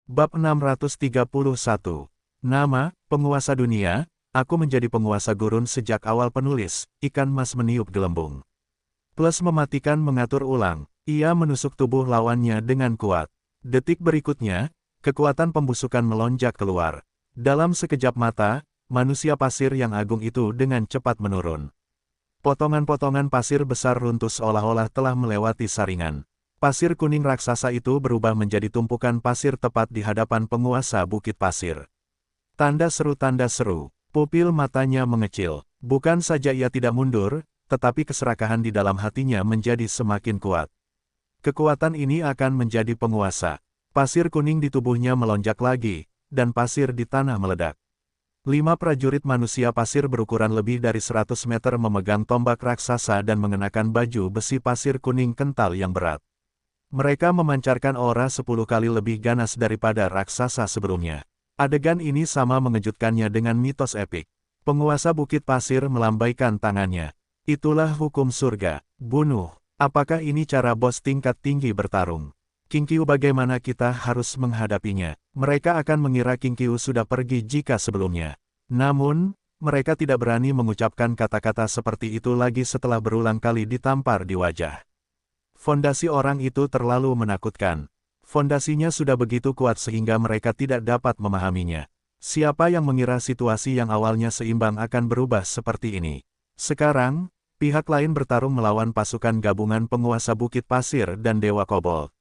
Bab 631. Nama, penguasa dunia, aku menjadi penguasa gurun sejak awal penulis, ikan mas meniup gelembung. Plus mematikan mengatur ulang, ia menusuk tubuh lawannya dengan kuat. Detik berikutnya, kekuatan pembusukan melonjak keluar. Dalam sekejap mata, manusia pasir yang agung itu dengan cepat menurun. Potongan-potongan pasir besar runtuh seolah-olah telah melewati saringan. Pasir kuning raksasa itu berubah menjadi tumpukan pasir tepat di hadapan penguasa Bukit Pasir. Tanda seru, pupil matanya mengecil. Bukan saja ia tidak mundur, tetapi keserakahan di dalam hatinya menjadi semakin kuat. Kekuatan ini akan menjadi penguasa. Pasir kuning di tubuhnya melonjak lagi, dan pasir di tanah meledak. 5 prajurit manusia pasir berukuran lebih dari 100 meter memegang tombak raksasa dan mengenakan baju besi pasir kuning kental yang berat. Mereka memancarkan aura 10 kali lebih ganas daripada raksasa sebelumnya. Adegan ini sama mengejutkannya dengan mitos epik. Penguasa Bukit Pasir melambaikan tangannya. Itulah hukum surga. Bunuh. Apakah ini cara bos tingkat tinggi bertarung? King Qiu, bagaimana kita harus menghadapinya? Mereka akan mengira King Qiu sudah pergi jika sebelumnya. Namun, mereka tidak berani mengucapkan kata-kata seperti itu lagi setelah berulang kali ditampar di wajah. Fondasi orang itu terlalu menakutkan. Fondasinya sudah begitu kuat sehingga mereka tidak dapat memahaminya. Siapa yang mengira situasi yang awalnya seimbang akan berubah seperti ini? Sekarang, pihak lain bertarung melawan pasukan gabungan penguasa Bukit Pasir dan Dewa Kobold.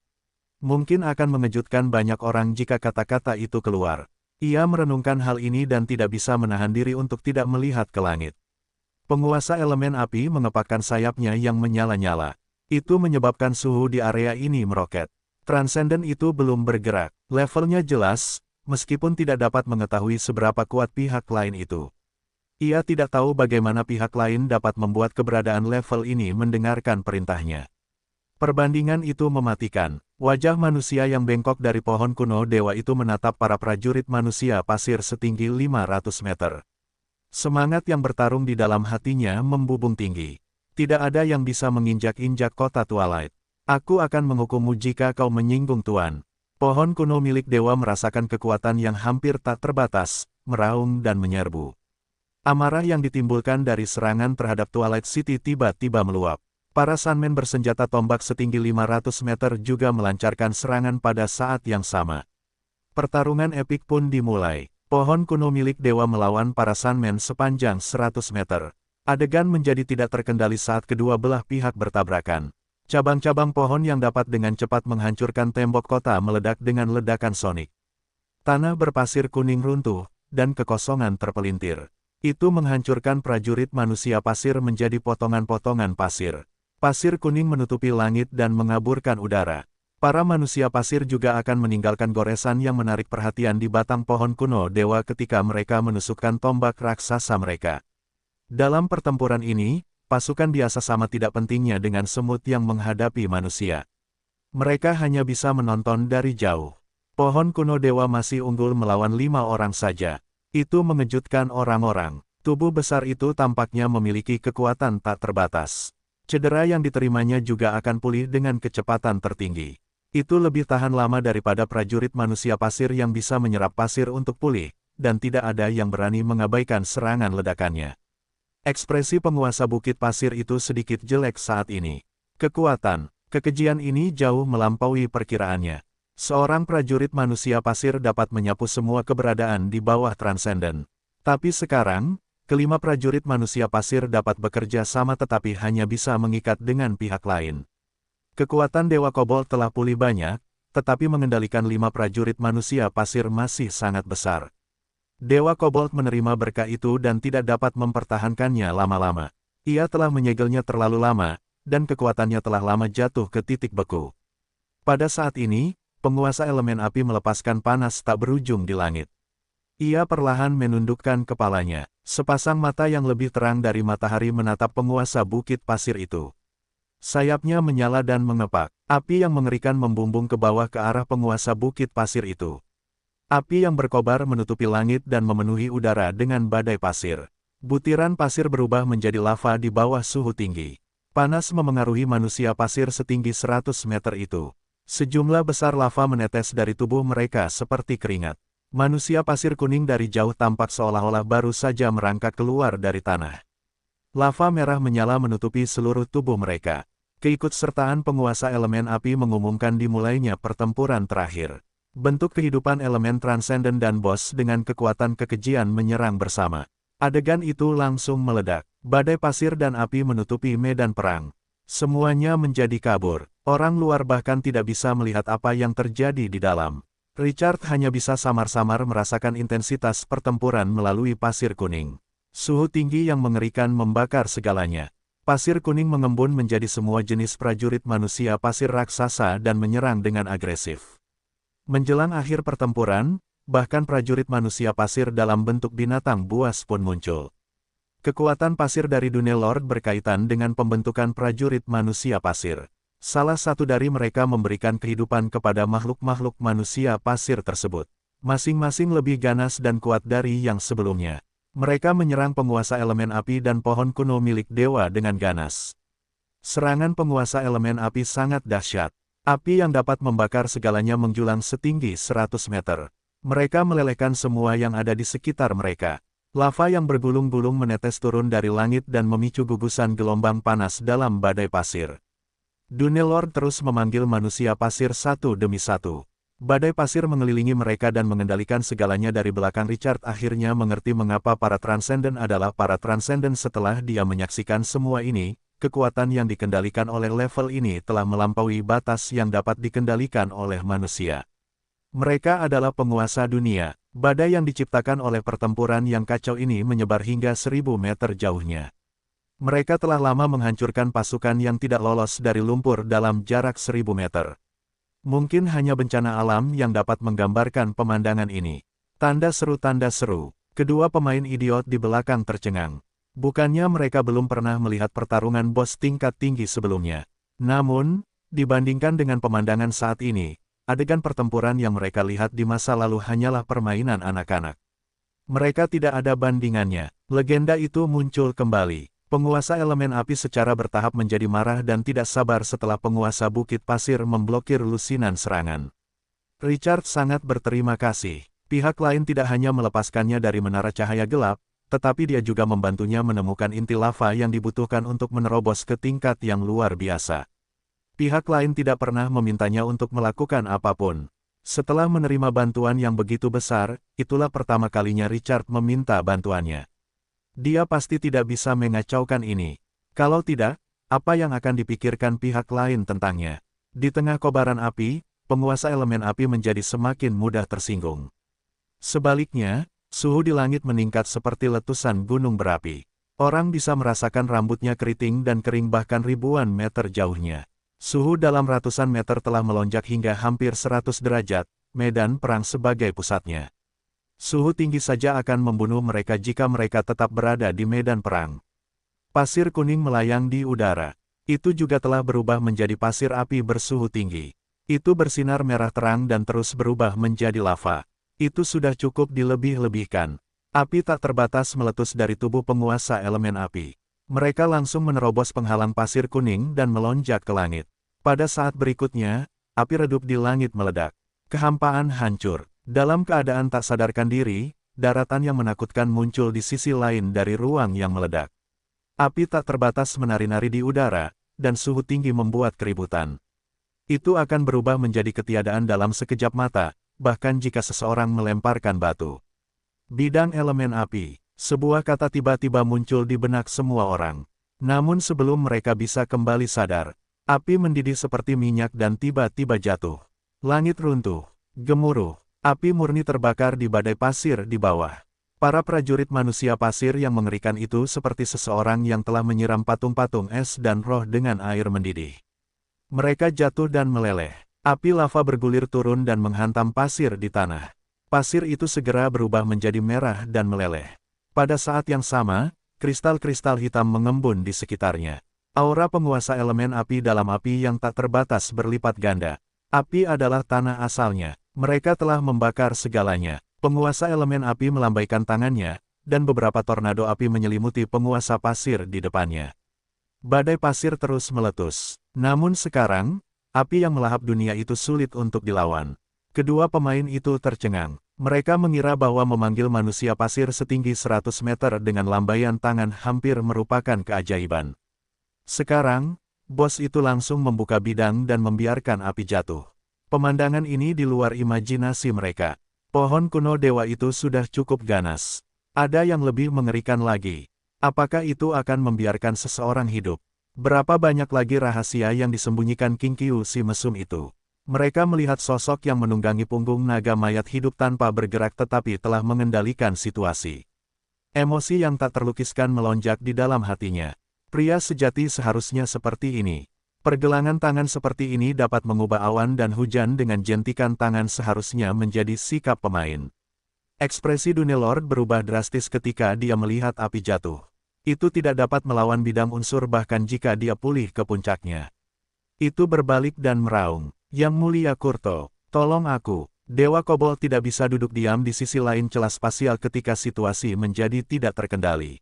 Mungkin akan mengejutkan banyak orang jika kata-kata itu keluar. Ia merenungkan hal ini dan tidak bisa menahan diri untuk tidak melihat ke langit. Penguasa elemen api mengepakkan sayapnya yang menyala-nyala. Itu menyebabkan suhu di area ini meroket. Transenden itu belum bergerak. Levelnya jelas, meskipun tidak dapat mengetahui seberapa kuat pihak lain itu. Ia tidak tahu bagaimana pihak lain dapat membuat keberadaan level ini mendengarkan perintahnya. Perbandingan itu mematikan. Wajah manusia yang bengkok dari pohon kuno dewa itu menatap para prajurit manusia pasir setinggi 500 meter. Semangat yang bertarung di dalam hatinya membubung tinggi. Tidak ada yang bisa menginjak-injak kota Twilight. Aku akan menghukummu jika kau menyinggung Tuan. Pohon kuno milik dewa merasakan kekuatan yang hampir tak terbatas, meraung dan menyerbu. Amarah yang ditimbulkan dari serangan terhadap Twilight City tiba-tiba meluap. Para Sunmen bersenjata tombak setinggi 500 meter juga melancarkan serangan pada saat yang sama. Pertarungan epik pun dimulai. Pohon kuno milik dewa melawan para Sunmen sepanjang 100 meter. Adegan menjadi tidak terkendali saat kedua belah pihak bertabrakan. Cabang-cabang pohon yang dapat dengan cepat menghancurkan tembok kota meledak dengan ledakan sonik. Tanah berpasir kuning runtuh, dan kekosongan terpelintir. Itu menghancurkan prajurit manusia pasir menjadi potongan-potongan pasir. Pasir kuning menutupi langit dan mengaburkan udara. Para manusia pasir juga akan meninggalkan goresan yang menarik perhatian di batang pohon kuno dewa ketika mereka menusukkan tombak raksasa mereka. Dalam pertempuran ini, pasukan biasa sama tidak pentingnya dengan semut yang menghadapi manusia. Mereka hanya bisa menonton dari jauh. Pohon kuno dewa masih unggul melawan 5 orang saja. Itu mengejutkan orang-orang. Tubuh besar itu tampaknya memiliki kekuatan tak terbatas. Cedera yang diterimanya juga akan pulih dengan kecepatan tertinggi. Itu lebih tahan lama daripada prajurit manusia pasir yang bisa menyerap pasir untuk pulih, dan tidak ada yang berani mengabaikan serangan ledakannya. Ekspresi penguasa Bukit Pasir itu sedikit jelek saat ini. Kekuatan, kekejian ini jauh melampaui perkiraannya. Seorang prajurit manusia pasir dapat menyapu semua keberadaan di bawah Transenden. Tapi sekarang, kelima prajurit manusia pasir dapat bekerja sama tetapi hanya bisa mengikat dengan pihak lain. Kekuatan Dewa Kobold telah pulih banyak, tetapi mengendalikan 5 prajurit manusia pasir masih sangat besar. Dewa Kobold menerima berkah itu dan tidak dapat mempertahankannya lama-lama. Ia telah menyegelnya terlalu lama, dan kekuatannya telah lama jatuh ke titik beku. Pada saat ini, penguasa elemen api melepaskan panas tak berujung di langit. Ia perlahan menundukkan kepalanya. Sepasang mata yang lebih terang dari matahari menatap penguasa Bukit Pasir itu. Sayapnya menyala dan mengepak. Api yang mengerikan membumbung ke bawah ke arah penguasa Bukit Pasir itu. Api yang berkobar menutupi langit dan memenuhi udara dengan badai pasir. Butiran pasir berubah menjadi lava di bawah suhu tinggi. Panas memengaruhi manusia pasir setinggi 100 meter itu. Sejumlah besar lava menetes dari tubuh mereka seperti keringat. Manusia pasir kuning dari jauh tampak seolah-olah baru saja merangkak keluar dari tanah. Lava merah menyala menutupi seluruh tubuh mereka. Keikutsertaan penguasa elemen api mengumumkan dimulainya pertempuran terakhir. Bentuk kehidupan elemen transenden dan bos dengan kekuatan kekejian menyerang bersama. Adegan itu langsung meledak. Badai pasir dan api menutupi medan perang. Semuanya menjadi kabur. Orang luar bahkan tidak bisa melihat apa yang terjadi di dalam. Richard hanya bisa samar-samar merasakan intensitas pertempuran melalui pasir kuning. Suhu tinggi yang mengerikan membakar segalanya. Pasir kuning mengembun menjadi semua jenis prajurit manusia pasir raksasa dan menyerang dengan agresif. Menjelang akhir pertempuran, bahkan prajurit manusia pasir dalam bentuk binatang buas pun muncul. Kekuatan pasir dari Dunia Lord berkaitan dengan pembentukan prajurit manusia pasir. Salah satu dari mereka memberikan kehidupan kepada makhluk-makhluk manusia pasir tersebut. Masing-masing lebih ganas dan kuat dari yang sebelumnya. Mereka menyerang penguasa elemen api dan pohon kuno milik dewa dengan ganas. Serangan penguasa elemen api sangat dahsyat. Api yang dapat membakar segalanya menjulang setinggi 100 meter. Mereka melelehkan semua yang ada di sekitar mereka. Lava yang bergulung-gulung menetes turun dari langit dan memicu gugusan gelombang panas dalam badai pasir. Dunia Lord terus memanggil manusia pasir satu demi satu. Badai pasir mengelilingi mereka dan mengendalikan segalanya dari belakang. Richard akhirnya mengerti mengapa para transenden adalah para transenden setelah dia menyaksikan semua ini. Kekuatan yang dikendalikan oleh level ini telah melampaui batas yang dapat dikendalikan oleh manusia. Mereka adalah penguasa dunia. Badai yang diciptakan oleh pertempuran yang kacau ini menyebar hingga 1000 meter jauhnya. Mereka telah lama menghancurkan pasukan yang tidak lolos dari lumpur dalam jarak 1000 meter. Mungkin hanya bencana alam yang dapat menggambarkan pemandangan ini. Tanda seru, tanda seru. Kedua pemain idiot di belakang tercengang. Bukannya mereka belum pernah melihat pertarungan bos tingkat tinggi sebelumnya. Namun, dibandingkan dengan pemandangan saat ini, adegan pertempuran yang mereka lihat di masa lalu hanyalah permainan anak-anak. Mereka tidak ada bandingannya. Legenda itu muncul kembali. Penguasa elemen api secara bertahap menjadi marah dan tidak sabar setelah penguasa bukit pasir memblokir lusinan serangan. Richard sangat berterima kasih. Pihak lain tidak hanya melepaskannya dari menara cahaya gelap, tetapi dia juga membantunya menemukan inti lava yang dibutuhkan untuk menerobos ke tingkat yang luar biasa. Pihak lain tidak pernah memintanya untuk melakukan apapun. Setelah menerima bantuan yang begitu besar, itulah pertama kalinya Richard meminta bantuannya. Dia pasti tidak bisa mengacaukan ini. Kalau tidak, apa yang akan dipikirkan pihak lain tentangnya? Di tengah kobaran api, penguasa elemen api menjadi semakin mudah tersinggung. Sebaliknya, suhu di langit meningkat seperti letusan gunung berapi. Orang bisa merasakan rambutnya keriting dan kering bahkan ribuan meter jauhnya. Suhu dalam ratusan meter telah melonjak hingga hampir 100 derajat, medan perang sebagai pusatnya. Suhu tinggi saja akan membunuh mereka jika mereka tetap berada di medan perang. Pasir kuning melayang di udara. Itu juga telah berubah menjadi pasir api bersuhu tinggi. Itu bersinar merah terang dan terus berubah menjadi lava. Itu sudah cukup dilebih-lebihkan. Api tak terbatas meletus dari tubuh penguasa elemen api. Mereka langsung menerobos penghalang pasir kuning dan melonjak ke langit. Pada saat berikutnya, api redup di langit meledak. Kehampaan hancur. Dalam keadaan tak sadarkan diri, daratan yang menakutkan muncul di sisi lain dari ruang yang meledak. Api tak terbatas menari-nari di udara, dan suhu tinggi membuat keributan. Itu akan berubah menjadi ketiadaan dalam sekejap mata, bahkan jika seseorang melemparkan batu. Bidang elemen api, sebuah kata tiba-tiba muncul di benak semua orang. Namun sebelum mereka bisa kembali sadar, api mendidih seperti minyak dan tiba-tiba jatuh. Langit runtuh, gemuruh. Api murni terbakar di badai pasir di bawah. Para prajurit manusia pasir yang mengerikan itu seperti seseorang yang telah menyiram patung-patung es dan roh dengan air mendidih. Mereka jatuh dan meleleh. Api lava bergulir turun dan menghantam pasir di tanah. Pasir itu segera berubah menjadi merah dan meleleh. Pada saat yang sama, kristal-kristal hitam mengembun di sekitarnya. Aura penguasa elemen api dalam api yang tak terbatas berlipat ganda. Api adalah tanah asalnya. Mereka telah membakar segalanya. Penguasa elemen api melambaikan tangannya, dan beberapa tornado api menyelimuti penguasa pasir di depannya. Badai pasir terus meletus. Namun sekarang, Api yang melahap dunia itu sulit untuk dilawan. Kedua pemain itu tercengang. Mereka mengira bahwa memanggil manusia pasir setinggi 100 meter dengan lambaian tangan hampir merupakan keajaiban. Sekarang, bos itu langsung membuka bidang dan membiarkan api jatuh. Pemandangan ini di luar imajinasi mereka. Pohon kuno dewa itu sudah cukup ganas. Ada yang lebih mengerikan lagi. Apakah itu akan membiarkan seseorang hidup? Berapa banyak lagi rahasia yang disembunyikan King Qiu si mesum itu? Mereka melihat sosok yang menunggangi punggung naga mayat hidup tanpa bergerak tetapi telah mengendalikan situasi. Emosi yang tak terlukiskan melonjak di dalam hatinya. Pria sejati seharusnya seperti ini. Pergelangan tangan seperti ini dapat mengubah awan dan hujan dengan jentikan tangan seharusnya menjadi sikap pemain. Ekspresi Dunelord berubah drastis ketika dia melihat api jatuh. Itu tidak dapat melawan bidang unsur bahkan jika dia pulih ke puncaknya. Itu berbalik dan meraung, "Yang mulia Kurto, tolong aku." Dewa Kobold tidak bisa duduk diam di sisi lain celah spasial ketika situasi menjadi tidak terkendali.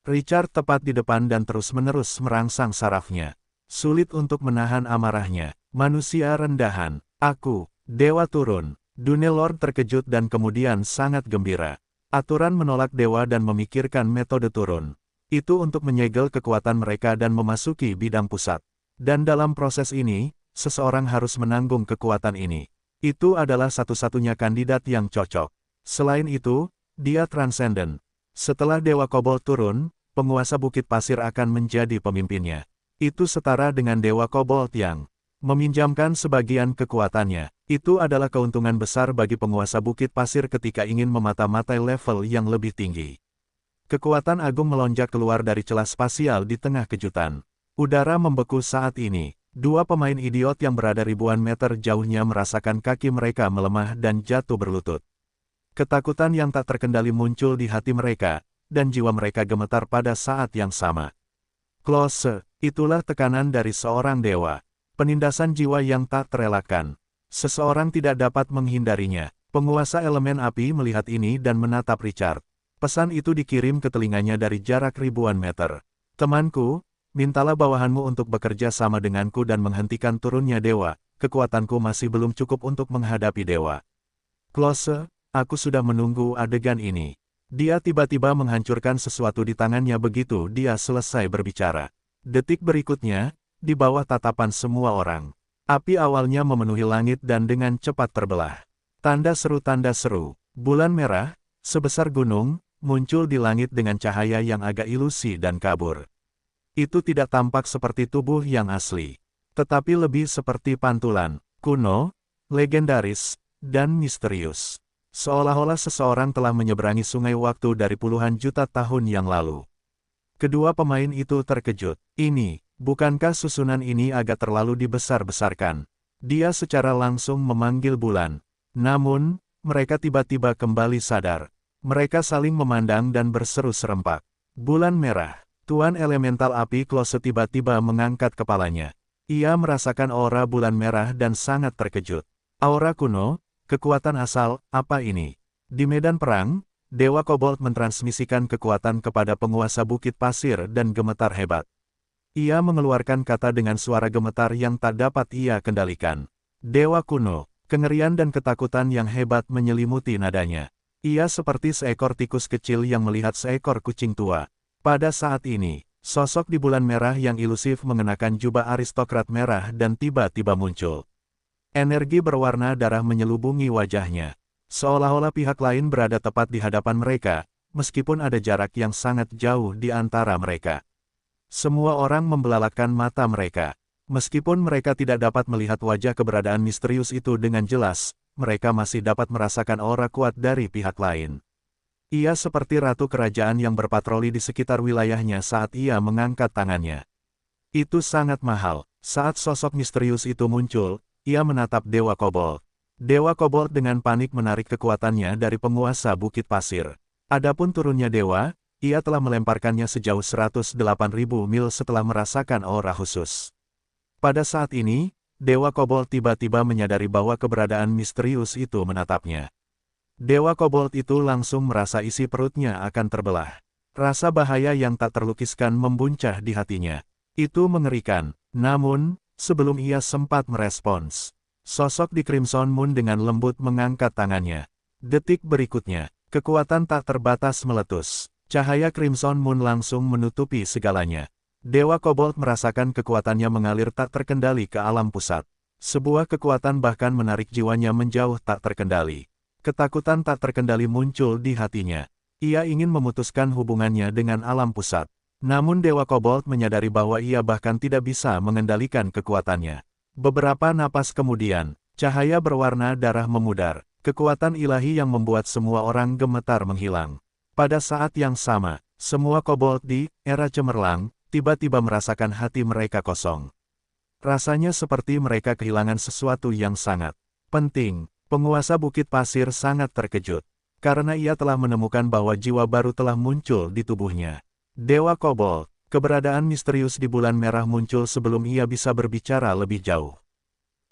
Richard tepat di depan dan terus-menerus merangsang sarafnya. Sulit untuk menahan amarahnya. "Manusia rendahan, aku, dewa turun." Dunelord terkejut dan kemudian sangat gembira. Aturan menolak dewa dan memikirkan metode turun. Itu untuk menyegel kekuatan mereka dan memasuki bidang pusat. Dan dalam proses ini, seseorang harus menanggung kekuatan ini. Itu adalah satu-satunya kandidat yang cocok. Selain itu, dia transenden. Setelah Dewa Kobold turun, penguasa Bukit Pasir akan menjadi pemimpinnya. Itu setara dengan Dewa Kobold yang meminjamkan sebagian kekuatannya. Itu adalah keuntungan besar bagi penguasa Bukit Pasir ketika ingin memata-matai level yang lebih tinggi. Kekuatan agung melonjak keluar dari celah spasial di tengah kejutan. Udara membeku saat ini. Dua pemain idiot yang berada ribuan meter jauhnya merasakan kaki mereka melemah dan jatuh berlutut. Ketakutan yang tak terkendali muncul di hati mereka, dan jiwa mereka gemetar pada saat yang sama. Close, itulah tekanan dari seorang dewa. Penindasan jiwa yang tak terelakkan. Seseorang tidak dapat menghindarinya. Penguasa elemen api melihat ini dan menatap Richard. Pesan itu dikirim ke telinganya dari jarak ribuan meter. "Temanku, mintalah bawahanmu untuk bekerja sama denganku dan menghentikan turunnya dewa. Kekuatanku masih belum cukup untuk menghadapi dewa." "Close, aku sudah menunggu adegan ini." Dia tiba-tiba menghancurkan sesuatu di tangannya begitu dia selesai berbicara. Detik berikutnya, di bawah tatapan semua orang, api awalnya memenuhi langit dan dengan cepat terbelah. Tanda seru, bulan merah, sebesar gunung, muncul di langit dengan cahaya yang agak ilusi dan kabur. Itu tidak tampak seperti tubuh yang asli, tetapi lebih seperti pantulan, kuno, legendaris, dan misterius. Seolah-olah seseorang telah menyeberangi sungai waktu dari puluhan juta tahun yang lalu. Kedua pemain itu terkejut. Bukankah susunan ini agak terlalu dibesar-besarkan? Dia secara langsung memanggil bulan. Namun, mereka tiba-tiba kembali sadar. Mereka saling memandang dan berseru serempak. "Bulan merah." Tuan elemental api Close tiba-tiba mengangkat kepalanya. Ia merasakan aura bulan merah dan sangat terkejut. Aura kuno, kekuatan asal, apa ini? Di medan perang, Dewa Kobold mentransmisikan kekuatan kepada penguasa Bukit Pasir dan gemetar hebat. Ia mengeluarkan kata dengan suara gemetar yang tak dapat ia kendalikan. "Dewa kuno." Kengerian dan ketakutan yang hebat menyelimuti nadanya. Ia seperti seekor tikus kecil yang melihat seekor kucing tua. Pada saat ini, sosok di bulan merah yang ilusif mengenakan jubah aristokrat merah dan tiba-tiba muncul. Energi berwarna darah menyelubungi wajahnya. Seolah-olah pihak lain berada tepat di hadapan mereka, meskipun ada jarak yang sangat jauh di antara mereka. Semua orang membelalakkan mata mereka. Meskipun mereka tidak dapat melihat wajah keberadaan misterius itu dengan jelas, mereka masih dapat merasakan aura kuat dari pihak lain. Ia seperti ratu kerajaan yang berpatroli di sekitar wilayahnya saat ia mengangkat tangannya. Itu sangat mahal. Saat sosok misterius itu muncul, ia menatap Dewa Kobold. Dewa Kobold dengan panik menarik kekuatannya dari penguasa Bukit Pasir. Adapun turunnya dewa, ia telah melemparkannya sejauh 108.000 mil setelah merasakan aura khusus. Pada saat ini, Dewa Kobold tiba-tiba menyadari bahwa keberadaan misterius itu menatapnya. Dewa Kobold itu langsung merasa isi perutnya akan terbelah. Rasa bahaya yang tak terlukiskan membuncah di hatinya. Itu mengerikan. Namun, Sebelum ia sempat merespons, sosok di Crimson Moon dengan lembut mengangkat tangannya. Detik berikutnya, kekuatan tak terbatas meletus. Cahaya Crimson Moon langsung menutupi segalanya. Dewa Kobold merasakan kekuatannya mengalir tak terkendali ke alam pusat. Sebuah kekuatan bahkan menarik jiwanya menjauh tak terkendali. Ketakutan tak terkendali muncul di hatinya. Ia ingin memutuskan hubungannya dengan alam pusat. Namun Dewa Kobold menyadari bahwa ia bahkan tidak bisa mengendalikan kekuatannya. Beberapa napas kemudian, cahaya berwarna darah memudar. Kekuatan ilahi yang membuat semua orang gemetar menghilang. Pada saat yang sama, semua kobold di era cemerlang tiba-tiba merasakan hati mereka kosong. Rasanya seperti mereka kehilangan sesuatu yang sangat penting. Penguasa Bukit Pasir sangat terkejut, karena ia telah menemukan bahwa jiwa baru telah muncul di tubuhnya. Dewa Kobold, keberadaan misterius di bulan merah muncul sebelum ia bisa berbicara lebih jauh.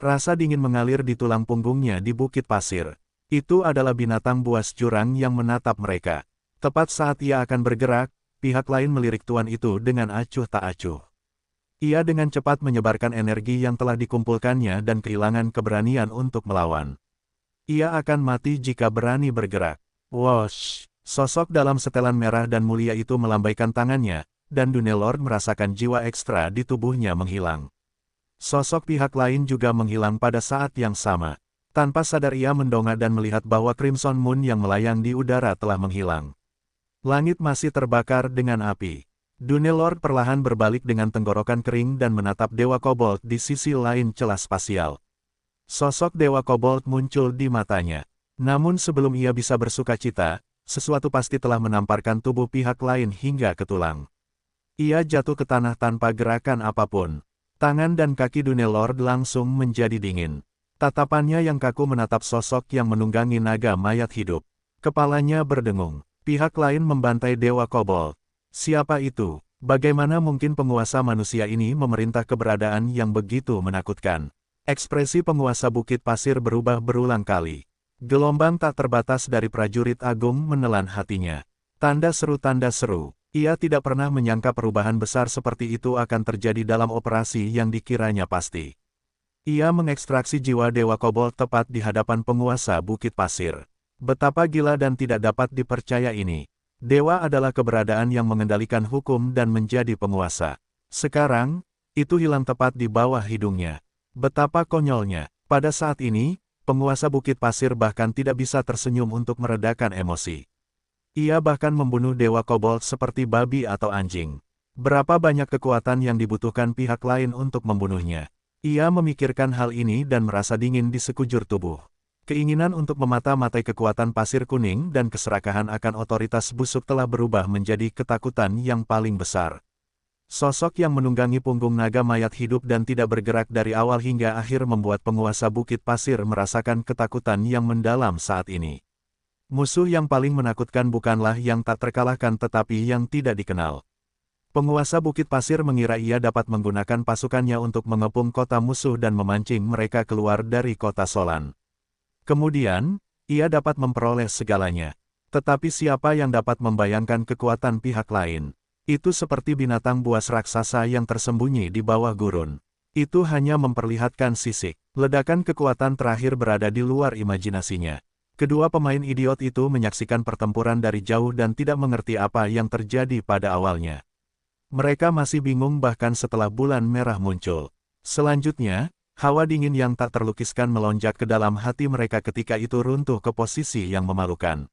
Rasa dingin mengalir di tulang punggungnya di Bukit Pasir. Itu adalah binatang buas jurang yang menatap mereka. Tepat saat ia akan bergerak, pihak lain melirik tuan itu dengan acuh tak acuh. Ia dengan cepat menyebarkan energi yang telah dikumpulkannya dan kehilangan keberanian untuk melawan. Ia akan mati jika berani bergerak. Wosh! Sosok dalam setelan merah dan mulia itu melambaikan tangannya, dan Dunelord merasakan jiwa ekstra di tubuhnya menghilang. Sosok pihak lain juga menghilang pada saat yang sama. Tanpa sadar ia mendongak dan melihat bahwa Crimson Moon yang melayang di udara telah menghilang. Langit masih terbakar dengan api. Dunelord perlahan berbalik dengan tenggorokan kering dan menatap Dewa Kobold di sisi lain celah spasial. Sosok Dewa Kobold muncul di matanya. Namun sebelum ia bisa bersukacita, sesuatu pasti telah menamparkan tubuh pihak lain hingga ke tulang. Ia jatuh ke tanah tanpa gerakan apapun. Tangan dan kaki Dunelord langsung menjadi dingin. Tatapannya yang kaku menatap sosok yang menunggangi naga mayat hidup. Kepalanya berdengung. Pihak lain membantai Dewa Kobold. Siapa itu? Bagaimana mungkin penguasa manusia ini memerintah keberadaan yang begitu menakutkan? Ekspresi penguasa Bukit Pasir berubah berulang kali. Gelombang tak terbatas dari prajurit agung menelan hatinya. Tanda seru. Ia tidak pernah menyangka perubahan besar seperti itu akan terjadi dalam operasi yang dikiranya pasti. Ia mengekstraksi jiwa Dewa Kobold tepat di hadapan penguasa Bukit Pasir. Betapa gila dan tidak dapat dipercaya ini. Dewa adalah keberadaan yang mengendalikan hukum dan menjadi penguasa. Sekarang, itu hilang tepat di bawah hidungnya. Betapa konyolnya. Pada saat ini, penguasa Bukit Pasir bahkan tidak bisa tersenyum untuk meredakan emosi. Ia bahkan membunuh Dewa Kobold seperti babi atau anjing. Berapa banyak kekuatan yang dibutuhkan pihak lain untuk membunuhnya? Ia memikirkan hal ini dan merasa dingin di sekujur tubuh. Keinginan untuk memata-matai kekuatan pasir kuning dan keserakahan akan otoritas busuk telah berubah menjadi ketakutan yang paling besar. Sosok yang menunggangi punggung naga mayat hidup dan tidak bergerak dari awal hingga akhir membuat penguasa Bukit Pasir merasakan ketakutan yang mendalam saat ini. Musuh yang paling menakutkan bukanlah yang tak terkalahkan tetapi yang tidak dikenal. Penguasa Bukit Pasir mengira ia dapat menggunakan pasukannya untuk mengepung kota musuh dan memancing mereka keluar dari kota Solan. Kemudian, ia dapat memperoleh segalanya. Tetapi siapa yang dapat membayangkan kekuatan pihak lain? Itu seperti binatang buas raksasa yang tersembunyi di bawah gurun. Itu hanya memperlihatkan sisik. Ledakan kekuatan terakhir berada di luar imajinasinya. Kedua pemain idiot itu menyaksikan pertempuran dari jauh dan tidak mengerti apa yang terjadi pada awalnya. Mereka masih bingung bahkan setelah bulan merah muncul. Selanjutnya, hawa dingin yang tak terlukiskan melonjak ke dalam hati mereka ketika itu runtuh ke posisi yang memalukan.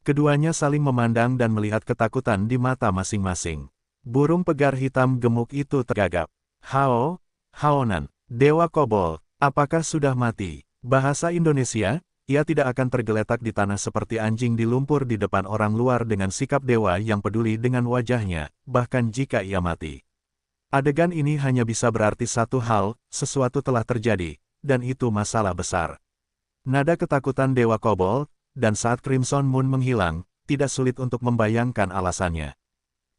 Keduanya saling memandang dan melihat ketakutan di mata masing-masing. Burung pegar hitam gemuk itu tergagap. Haonan, Dewa Kobold, apakah sudah mati? Bahasa Indonesia, ia tidak akan tergeletak di tanah seperti anjing di lumpur di depan orang luar dengan sikap dewa yang peduli dengan wajahnya, bahkan jika ia mati. Adegan ini hanya bisa berarti satu hal, sesuatu telah terjadi, dan itu masalah besar. Nada ketakutan Dewa Kobold, dan saat Crimson Moon menghilang, tidak sulit untuk membayangkan alasannya.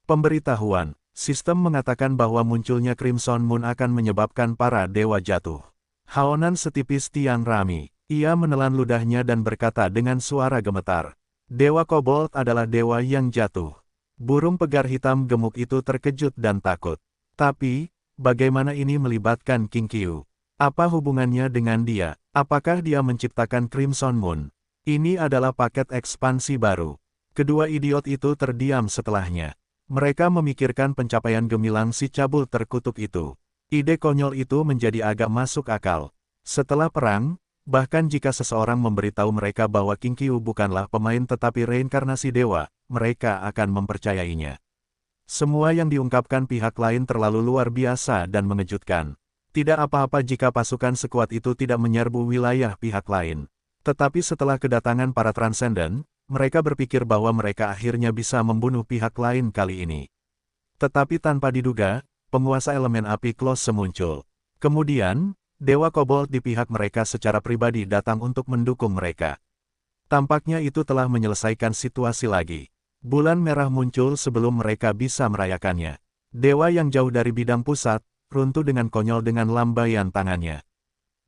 Pemberitahuan, sistem mengatakan bahwa munculnya Crimson Moon akan menyebabkan para dewa jatuh. Haonan setipis tiang rami, ia menelan ludahnya dan berkata dengan suara gemetar. Dewa Kobold adalah dewa yang jatuh. Burung pegar hitam gemuk itu terkejut dan takut. Tapi, bagaimana ini melibatkan King Qiu? Apa hubungannya dengan dia? Apakah dia menciptakan Crimson Moon? Ini adalah paket ekspansi baru. Kedua idiot itu terdiam setelahnya. Mereka memikirkan pencapaian gemilang si cabul terkutuk itu. Ide konyol itu menjadi agak masuk akal. Setelah perang, bahkan jika seseorang memberitahu mereka bahwa King Qiu bukanlah pemain tetapi reinkarnasi dewa, mereka akan mempercayainya. Semua yang diungkapkan pihak lain terlalu luar biasa dan mengejutkan. Tidak apa-apa jika pasukan sekuat itu tidak menyerbu wilayah pihak lain. Tetapi setelah kedatangan para Transcendent, mereka berpikir bahwa mereka akhirnya bisa membunuh pihak lain kali ini. Tetapi tanpa diduga, penguasa elemen api Klose muncul. Kemudian, Dewa Kobold di pihak mereka secara pribadi datang untuk mendukung mereka. Tampaknya itu telah menyelesaikan situasi lagi. Bulan merah muncul sebelum mereka bisa merayakannya. Dewa yang jauh dari bidang pusat, runtuh dengan konyol dengan lambaian tangannya.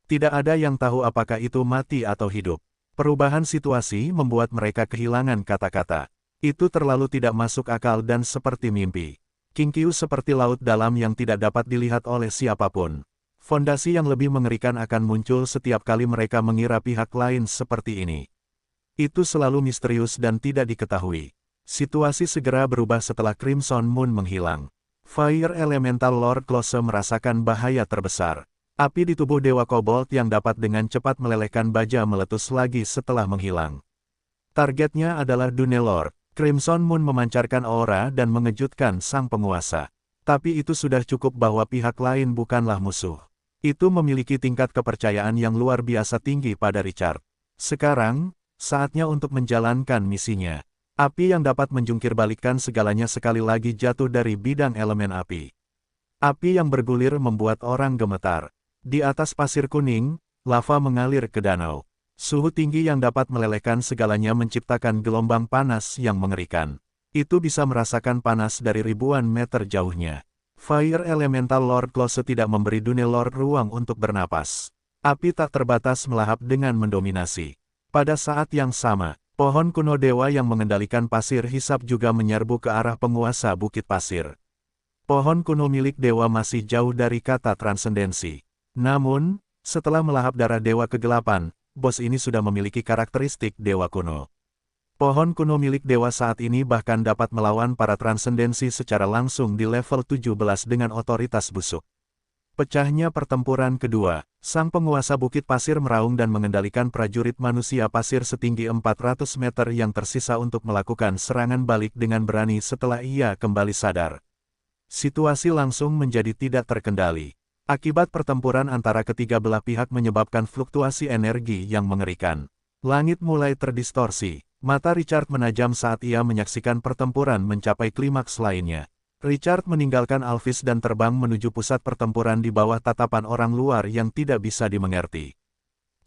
Tidak ada yang tahu apakah itu mati atau hidup. Perubahan situasi membuat mereka kehilangan kata-kata. Itu terlalu tidak masuk akal dan seperti mimpi. King Qiu seperti laut dalam yang tidak dapat dilihat oleh siapapun. Fondasi yang lebih mengerikan akan muncul setiap kali mereka mengira pihak lain seperti ini. Itu selalu misterius dan tidak diketahui. Situasi segera berubah setelah Crimson Moon menghilang. Fire Elemental Lord Klose merasakan bahaya terbesar. Api di tubuh Dewa Kobold yang dapat dengan cepat melelehkan baja meletus lagi setelah menghilang. Targetnya adalah Dunelord. Crimson Moon memancarkan aura dan mengejutkan sang penguasa. Tapi itu sudah cukup bahwa pihak lain bukanlah musuh. Itu memiliki tingkat kepercayaan yang luar biasa tinggi pada Richard. Sekarang, saatnya untuk menjalankan misinya. Api yang dapat menjungkirbalikkan segalanya sekali lagi jatuh dari bidang elemen api. Api yang bergulir membuat orang gemetar. Di atas pasir kuning, lava mengalir ke danau. Suhu tinggi yang dapat melelehkan segalanya menciptakan gelombang panas yang mengerikan. Itu bisa merasakan panas dari ribuan meter jauhnya. Fire Elemental Lord Klose tidak memberi Dunelord ruang untuk bernapas. Api tak terbatas melahap dengan mendominasi. Pada saat yang sama, pohon kuno dewa yang mengendalikan pasir hisap juga menyerbu ke arah penguasa Bukit Pasir. Pohon kuno milik dewa masih jauh dari kata transendensi. Namun, setelah melahap darah dewa kegelapan, bos ini sudah memiliki karakteristik dewa kuno. Pohon kuno milik dewa saat ini bahkan dapat melawan para transendensi secara langsung di level 17 dengan otoritas busuk. Pecahnya pertempuran kedua, sang penguasa Bukit Pasir meraung dan mengendalikan prajurit manusia pasir setinggi 400 meter yang tersisa untuk melakukan serangan balik dengan berani setelah ia kembali sadar. Situasi langsung menjadi tidak terkendali. Akibat pertempuran antara ketiga belah pihak menyebabkan fluktuasi energi yang mengerikan. Langit mulai terdistorsi. Mata Richard menajam saat ia menyaksikan pertempuran mencapai klimaks lainnya. Richard meninggalkan Alvis dan terbang menuju pusat pertempuran di bawah tatapan orang luar yang tidak bisa dimengerti.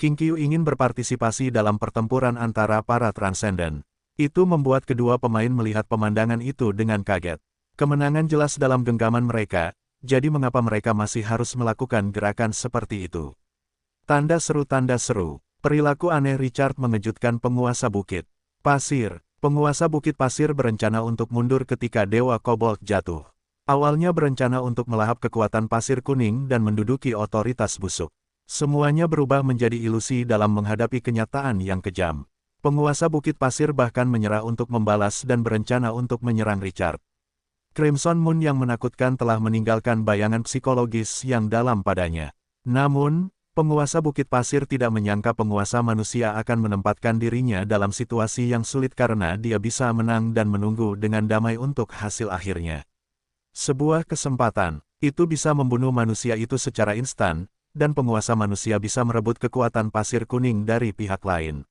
King Qiu ingin berpartisipasi dalam pertempuran antara para Transcendent. Itu membuat kedua pemain melihat pemandangan itu dengan kaget. Kemenangan jelas dalam genggaman mereka, jadi mengapa mereka masih harus melakukan gerakan seperti itu? Tanda seru, perilaku aneh Richard mengejutkan penguasa Bukit Pasir. Penguasa Bukit Pasir berencana untuk mundur ketika Dewa Kobold jatuh. Awalnya berencana untuk melahap kekuatan pasir kuning dan menduduki otoritas busuk. Semuanya berubah menjadi ilusi dalam menghadapi kenyataan yang kejam. Penguasa Bukit Pasir bahkan menyerah untuk membalas dan berencana untuk menyerang Richard. Crimson Moon yang menakutkan telah meninggalkan bayangan psikologis yang dalam padanya. Namun, penguasa Bukit Pasir tidak menyangka penguasa manusia akan menempatkan dirinya dalam situasi yang sulit karena dia bisa menang dan menunggu dengan damai untuk hasil akhirnya. Sebuah kesempatan, itu bisa membunuh manusia itu secara instan, dan penguasa manusia bisa merebut kekuatan pasir kuning dari pihak lain.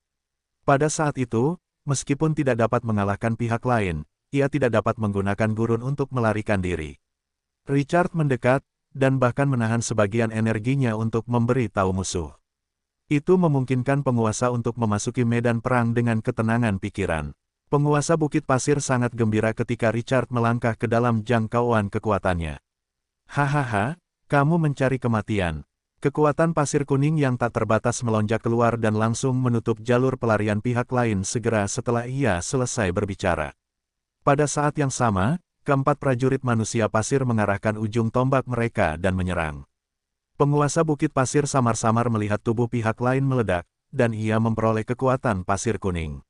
Pada saat itu, meskipun tidak dapat mengalahkan pihak lain, ia tidak dapat menggunakan gurun untuk melarikan diri. Richard mendekat, dan bahkan menahan sebagian energinya untuk memberi tahu musuh. Itu memungkinkan penguasa untuk memasuki medan perang dengan ketenangan pikiran. Penguasa Bukit Pasir sangat gembira ketika Richard melangkah ke dalam jangkauan kekuatannya. Hahaha, kamu mencari kematian. Kekuatan pasir kuning yang tak terbatas melonjak keluar dan langsung menutup jalur pelarian pihak lain segera setelah ia selesai berbicara. Pada saat yang sama, keempat prajurit manusia pasir mengarahkan ujung tombak mereka dan menyerang. Penguasa Bukit Pasir samar-samar melihat tubuh pihak lain meledak, dan ia memperoleh kekuatan pasir kuning.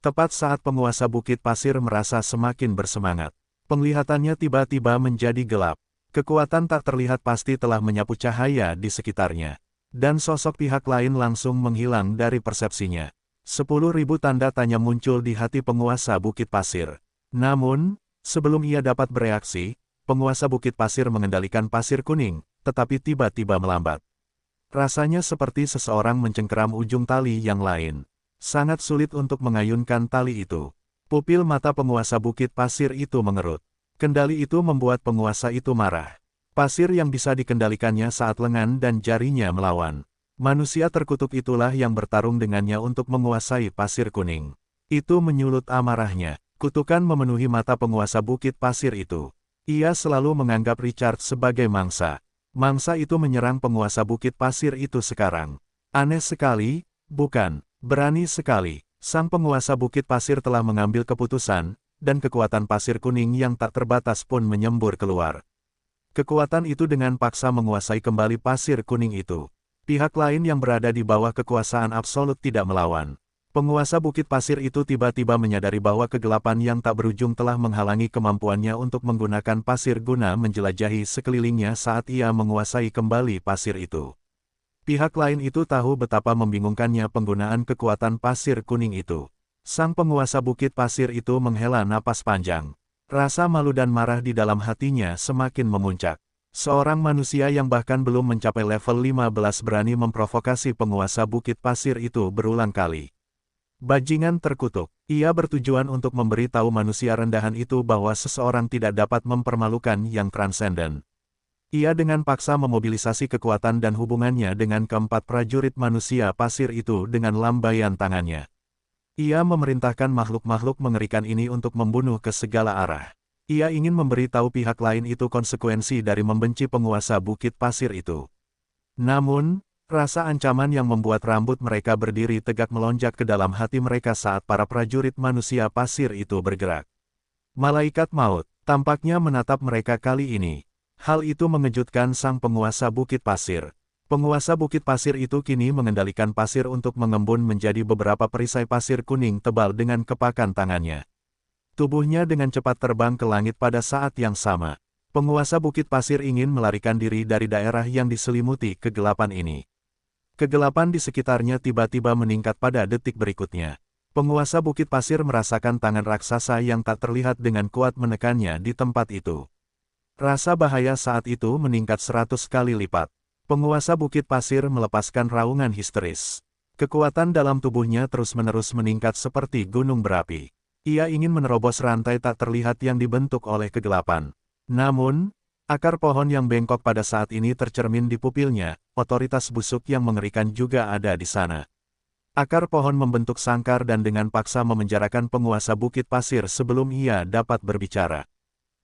Tepat saat penguasa Bukit Pasir merasa semakin bersemangat, penglihatannya tiba-tiba menjadi gelap. Kekuatan tak terlihat pasti telah menyapu cahaya di sekitarnya, dan sosok pihak lain langsung menghilang dari persepsinya. 10.000 tanda tanya muncul di hati penguasa Bukit Pasir. Namun, sebelum ia dapat bereaksi, penguasa Bukit Pasir mengendalikan pasir kuning, tetapi tiba-tiba melambat. Rasanya seperti seseorang mencengkeram ujung tali yang lain. Sangat sulit untuk mengayunkan tali itu. Pupil mata penguasa Bukit Pasir itu mengerut. Kendali itu membuat penguasa itu marah. Pasir yang bisa dikendalikannya saat lengan dan jarinya melawan. Manusia terkutuk itulah yang bertarung dengannya untuk menguasai pasir kuning. Itu menyulut amarahnya. Kutukan memenuhi mata penguasa Bukit Pasir itu. Ia selalu menganggap Richard sebagai mangsa. Mangsa itu menyerang penguasa Bukit Pasir itu sekarang. Aneh sekali, bukan? Berani sekali. Sang penguasa Bukit Pasir telah mengambil keputusan, dan kekuatan pasir kuning yang tak terbatas pun menyembur keluar. Kekuatan itu dengan paksa menguasai kembali pasir kuning itu. Pihak lain yang berada di bawah kekuasaan absolut tidak melawan. Penguasa Bukit Pasir itu tiba-tiba menyadari bahwa kegelapan yang tak berujung telah menghalangi kemampuannya untuk menggunakan pasir guna menjelajahi sekelilingnya saat ia menguasai kembali pasir itu. Pihak lain itu tahu betapa membingungkannya penggunaan kekuatan pasir kuning itu. Sang penguasa Bukit Pasir itu menghela napas panjang. Rasa malu dan marah di dalam hatinya semakin memuncak. Seorang manusia yang bahkan belum mencapai level 15 berani memprovokasi penguasa Bukit Pasir itu berulang kali. Bajingan terkutuk. Ia bertujuan untuk memberitahu manusia rendahan itu bahwa seseorang tidak dapat mempermalukan yang transenden. Ia dengan paksa memobilisasi kekuatan dan hubungannya dengan keempat prajurit manusia pasir itu dengan lambaian tangannya. Ia memerintahkan makhluk-makhluk mengerikan ini untuk membunuh ke segala arah. Ia ingin memberitahu pihak lain itu konsekuensi dari membenci penguasa Bukit Pasir itu. Namun, rasa ancaman yang membuat rambut mereka berdiri tegak melonjak ke dalam hati mereka saat para prajurit manusia pasir itu bergerak. Malaikat maut, tampaknya menatap mereka kali ini. Hal itu mengejutkan sang penguasa Bukit Pasir. Penguasa Bukit Pasir itu kini mengendalikan pasir untuk mengembun menjadi beberapa perisai pasir kuning tebal dengan kepakan tangannya. Tubuhnya dengan cepat terbang ke langit pada saat yang sama. Penguasa Bukit Pasir ingin melarikan diri dari daerah yang diselimuti kegelapan ini. Kegelapan di sekitarnya tiba-tiba meningkat pada detik berikutnya. Penguasa Bukit Pasir merasakan tangan raksasa yang tak terlihat dengan kuat menekannya di tempat itu. Rasa bahaya saat itu meningkat 100 kali lipat. Penguasa Bukit Pasir melepaskan raungan histeris. Kekuatan dalam tubuhnya terus-menerus meningkat seperti gunung berapi. Ia ingin menerobos rantai tak terlihat yang dibentuk oleh kegelapan. Namun, akar pohon yang bengkok pada saat ini tercermin di pupilnya, otoritas busuk yang mengerikan juga ada di sana. Akar pohon membentuk sangkar dan dengan paksa memenjarakan penguasa Bukit Pasir sebelum ia dapat berbicara.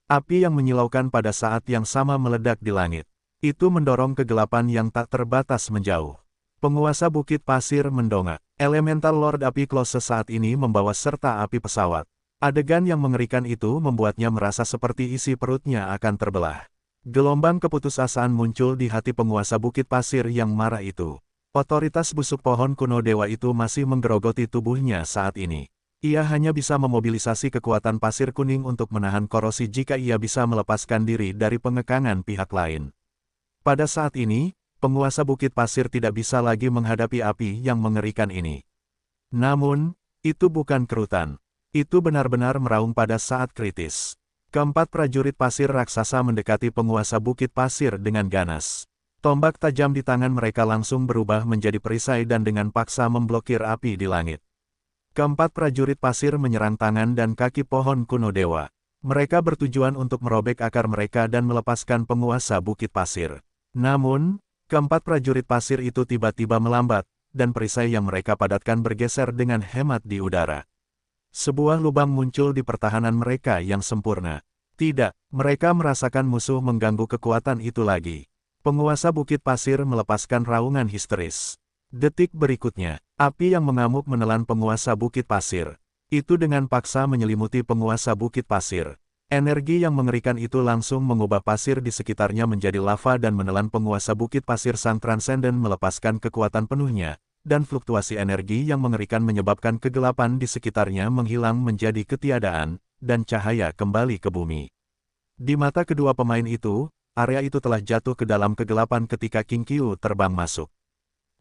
Api yang menyilaukan pada saat yang sama meledak di langit. Itu mendorong kegelapan yang tak terbatas menjauh. Penguasa Bukit Pasir mendongak. Elemental Lord Api Klose saat ini membawa serta api pesawat. Adegan yang mengerikan itu membuatnya merasa seperti isi perutnya akan terbelah. Gelombang keputusasaan muncul di hati penguasa Bukit Pasir yang marah itu. Otoritas busuk pohon kuno dewa itu masih menggerogoti tubuhnya saat ini. Ia hanya bisa memobilisasi kekuatan pasir kuning untuk menahan korosi jika ia bisa melepaskan diri dari pengekangan pihak lain. Pada saat ini, penguasa Bukit Pasir tidak bisa lagi menghadapi api yang mengerikan ini. Namun, itu bukan kerutan. Itu benar-benar meraung pada saat kritis. Keempat prajurit pasir raksasa mendekati penguasa Bukit Pasir dengan ganas. Tombak tajam di tangan mereka langsung berubah menjadi perisai dan dengan paksa memblokir api di langit. Keempat prajurit pasir menyerang tangan dan kaki pohon kuno dewa. Mereka bertujuan untuk merobek akar mereka dan melepaskan penguasa Bukit Pasir. Namun, keempat prajurit pasir itu tiba-tiba melambat, dan perisai yang mereka padatkan bergeser dengan hemat di udara. Sebuah lubang muncul di pertahanan mereka yang sempurna. Tidak, mereka merasakan musuh mengganggu kekuatan itu lagi. Penguasa Bukit Pasir melepaskan raungan histeris. Detik berikutnya, api yang mengamuk menelan penguasa Bukit Pasir. Itu dengan paksa menyelimuti penguasa Bukit Pasir. Energi yang mengerikan itu langsung mengubah pasir di sekitarnya menjadi lava dan menelan penguasa bukit pasir sang transenden melepaskan kekuatan penuhnya, dan fluktuasi energi yang mengerikan menyebabkan kegelapan di sekitarnya menghilang menjadi ketiadaan, dan cahaya kembali ke bumi. Di mata kedua pemain itu, area itu telah jatuh ke dalam kegelapan ketika King Qiu terbang masuk.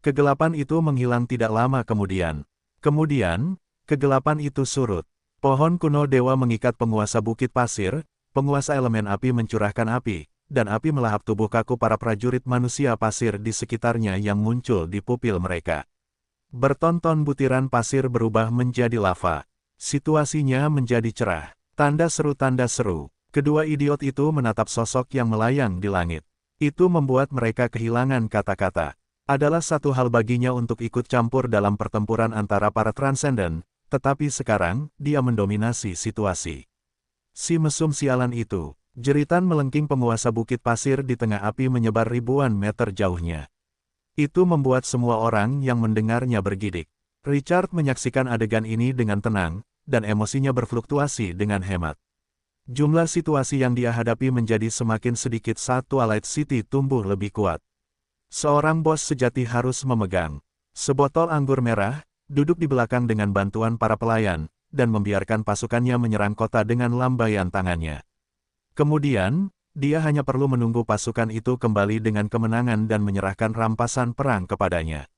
Kegelapan itu menghilang tidak lama kemudian. Kemudian, kegelapan itu surut. Pohon kuno dewa mengikat penguasa bukit pasir, penguasa elemen api mencurahkan api, dan api melahap tubuh kaku para prajurit manusia pasir di sekitarnya yang muncul di pupil mereka. Bertonton butiran pasir berubah menjadi lava. Situasinya menjadi cerah. Tanda seru tanda seru. Kedua idiot itu menatap sosok yang melayang di langit. Itu membuat mereka kehilangan kata-kata. Adalah satu hal baginya untuk ikut campur dalam pertempuran antara para transenden, tetapi sekarang, dia mendominasi situasi. Si mesum sialan itu, jeritan melengking penguasa bukit pasir di tengah api menyebar ribuan meter jauhnya. Itu membuat semua orang yang mendengarnya bergidik. Richard menyaksikan adegan ini dengan tenang, dan emosinya berfluktuasi dengan hemat. Jumlah situasi yang dia hadapi menjadi semakin sedikit saat Twilight City tumbuh lebih kuat. Seorang bos sejati harus memegang sebotol anggur merah, duduk di belakang dengan bantuan para pelayan, dan membiarkan pasukannya menyerang kota dengan lambaian tangannya. Kemudian, dia hanya perlu menunggu pasukan itu kembali dengan kemenangan dan menyerahkan rampasan perang kepadanya.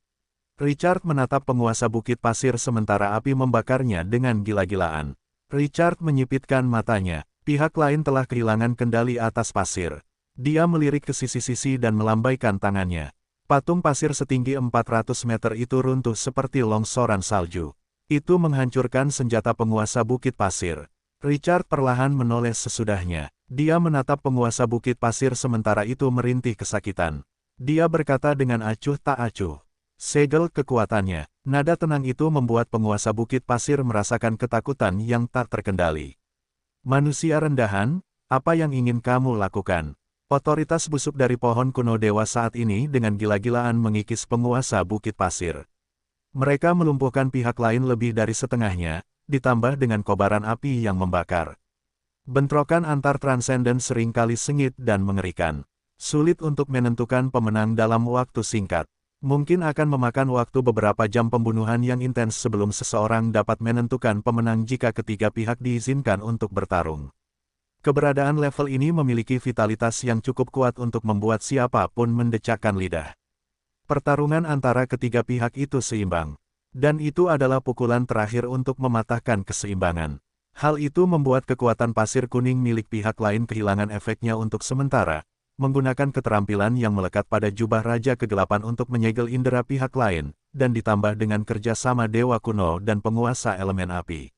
Richard menatap penguasa bukit pasir sementara api membakarnya dengan gila-gilaan. Richard menyipitkan matanya. Pihak lain telah kehilangan kendali atas pasir. Dia melirik ke sisi-sisi dan melambaikan tangannya. Patung pasir setinggi 400 meter itu runtuh seperti longsoran salju. Itu menghancurkan senjata penguasa bukit pasir. Richard perlahan menoleh sesudahnya. Dia menatap penguasa bukit pasir sementara itu merintih kesakitan. Dia berkata dengan acuh tak acuh. Segel kekuatannya. Nada tenang itu membuat penguasa bukit pasir merasakan ketakutan yang tak terkendali. Manusia rendahan, apa yang ingin kamu lakukan? Otoritas busuk dari pohon kuno dewa saat ini dengan gila-gilaan mengikis penguasa bukit pasir. Mereka melumpuhkan pihak lain lebih dari setengahnya, ditambah dengan kobaran api yang membakar. Bentrokan antar transenden seringkali sengit dan mengerikan. Sulit untuk menentukan pemenang dalam waktu singkat. Mungkin akan memakan waktu beberapa jam pembunuhan yang intens sebelum seseorang dapat menentukan pemenang jika ketiga pihak diizinkan untuk bertarung. Keberadaan level ini memiliki vitalitas yang cukup kuat untuk membuat siapapun mendecakkan lidah. Pertarungan antara ketiga pihak itu seimbang. Dan itu adalah pukulan terakhir untuk mematahkan keseimbangan. Hal itu membuat kekuatan pasir kuning milik pihak lain kehilangan efeknya untuk sementara, menggunakan keterampilan yang melekat pada jubah Raja Kegelapan untuk menyegel indera pihak lain, dan ditambah dengan kerjasama Dewa Kuno dan penguasa elemen api.